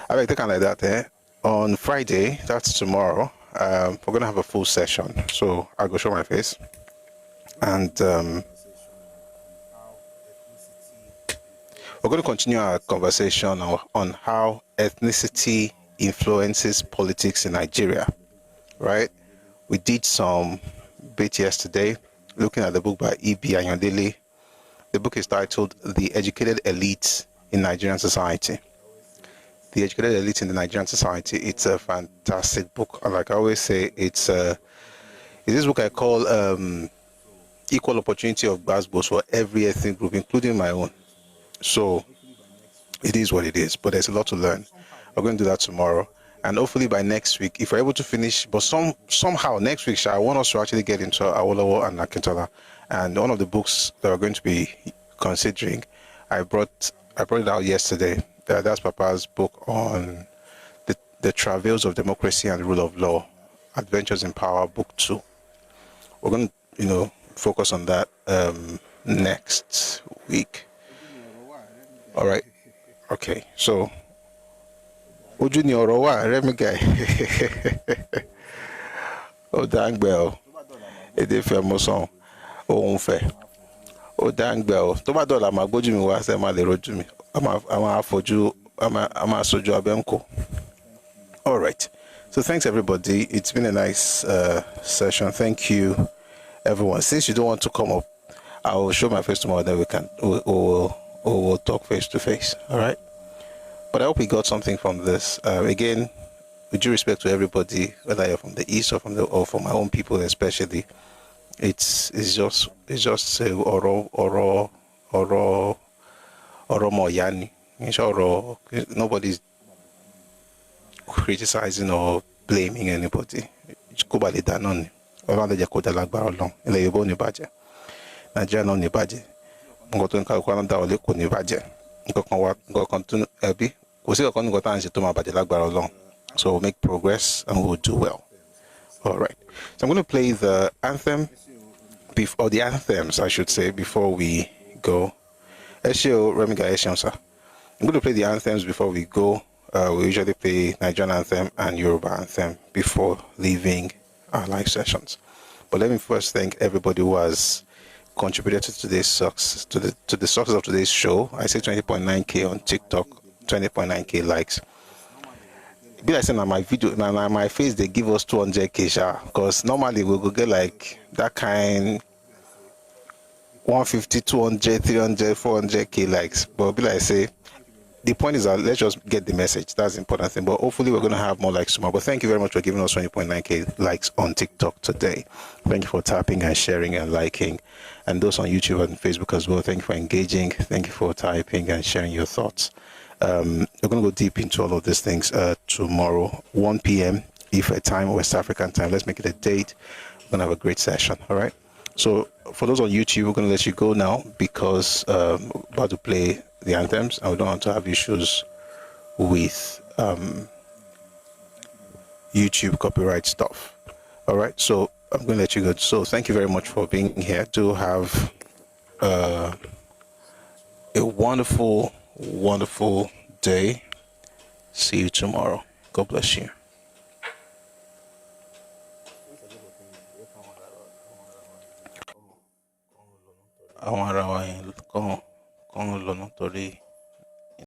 I like taking like that. On Friday, that's tomorrow. We're gonna have a full session, so I'll go show my face, and we're going to continue our conversation on how ethnicity influences politics in Nigeria. Right? We did some bit yesterday, looking at the book by E.B. Ayondele. The book is titled "The Educated Elite in Nigerian Society." The Educated Elite in the Nigerian Society. It's a fantastic book. And like I always say, it's this book I call Equal Opportunity of Gbasgbos for every ethnic group, including my own. So it is what it is, but there's a lot to learn. We're going to do that tomorrow. And hopefully by next week, if we're able to finish, but somehow next week, I want us to actually get into Awolowo and Akintola. And one of the books that we're going to be considering, I brought it out yesterday. That's Papa's book on the travails of democracy and the rule of law, Adventures in Power, Book 2. We're going to, focus on that next week. All right. Okay. So, Oju ni ọ̀rọ̀ wa, Remi guy. Oh, dang bell. Èdè fẹ́ mo sàn. Ohun fẹ́. Oh, dang bell. Tó bá dọ̀la máa gbójú mi wá ṣe máa lè rojú mi. A máa sojú abẹ́ǹkó. All right. So thanks everybody. It's been a nice session. Thank you everyone. Since you don't want to come up, I will show my face tomorrow. Then we'll talk face to face. All right. But I hope we got something from this. Again, with due respect to everybody, whether you're from the east or from my own people, especially, it's just oro moyani. Nobody's criticizing or blaming anybody. Nigeria no ni bàjẹ́. Nǹkan tó ń ká ọkọ náà wọlé kò ní bàjẹ́. Nǹkan tó ẹbí kò sí ọ̀kan nǹkan tá à ń ṣe tó máa bàjẹ́ lágbára Ọlọ́run. So we'll make progress and we'll do well. All right. So I'm going to play the anthem, or the anthems, I should say, before we go. Remiga sir. I'm going to play the anthems before we go. We usually play Nigerian anthem and Yoruba anthem before leaving our live sessions. But let me first thank everybody who has contributed to today's success, to the success of today's show. I say 20.9k on TikTok, 20.9k likes. Be like saying on my video, now my face they give us 200k, because normally we will get like that kind 150, 200, 300, 400k likes. But be like say the point is that let's just get the message. That's the important thing. But hopefully we're going to have more likes tomorrow. But thank you very much for giving us 20.9k likes on TikTok today. Thank you for tapping and sharing and liking. And those on YouTube and Facebook as well, thank you for engaging. Thank you for typing and sharing your thoughts. We're going to go deep into all of these things tomorrow, 1 p.m. if a time, West African time. Let's make it a date. We're going to have a great session. All right. So for those on YouTube, we're going to let you go now because we're about to play the anthems and we don't want to have issues with YouTube copyright stuff. All right. So I'm going to let you go. So thank you very much for being here. Do have a wonderful, wonderful day. See you tomorrow. God bless you. Àwọn ará wa yẹn kàn lọ nítorí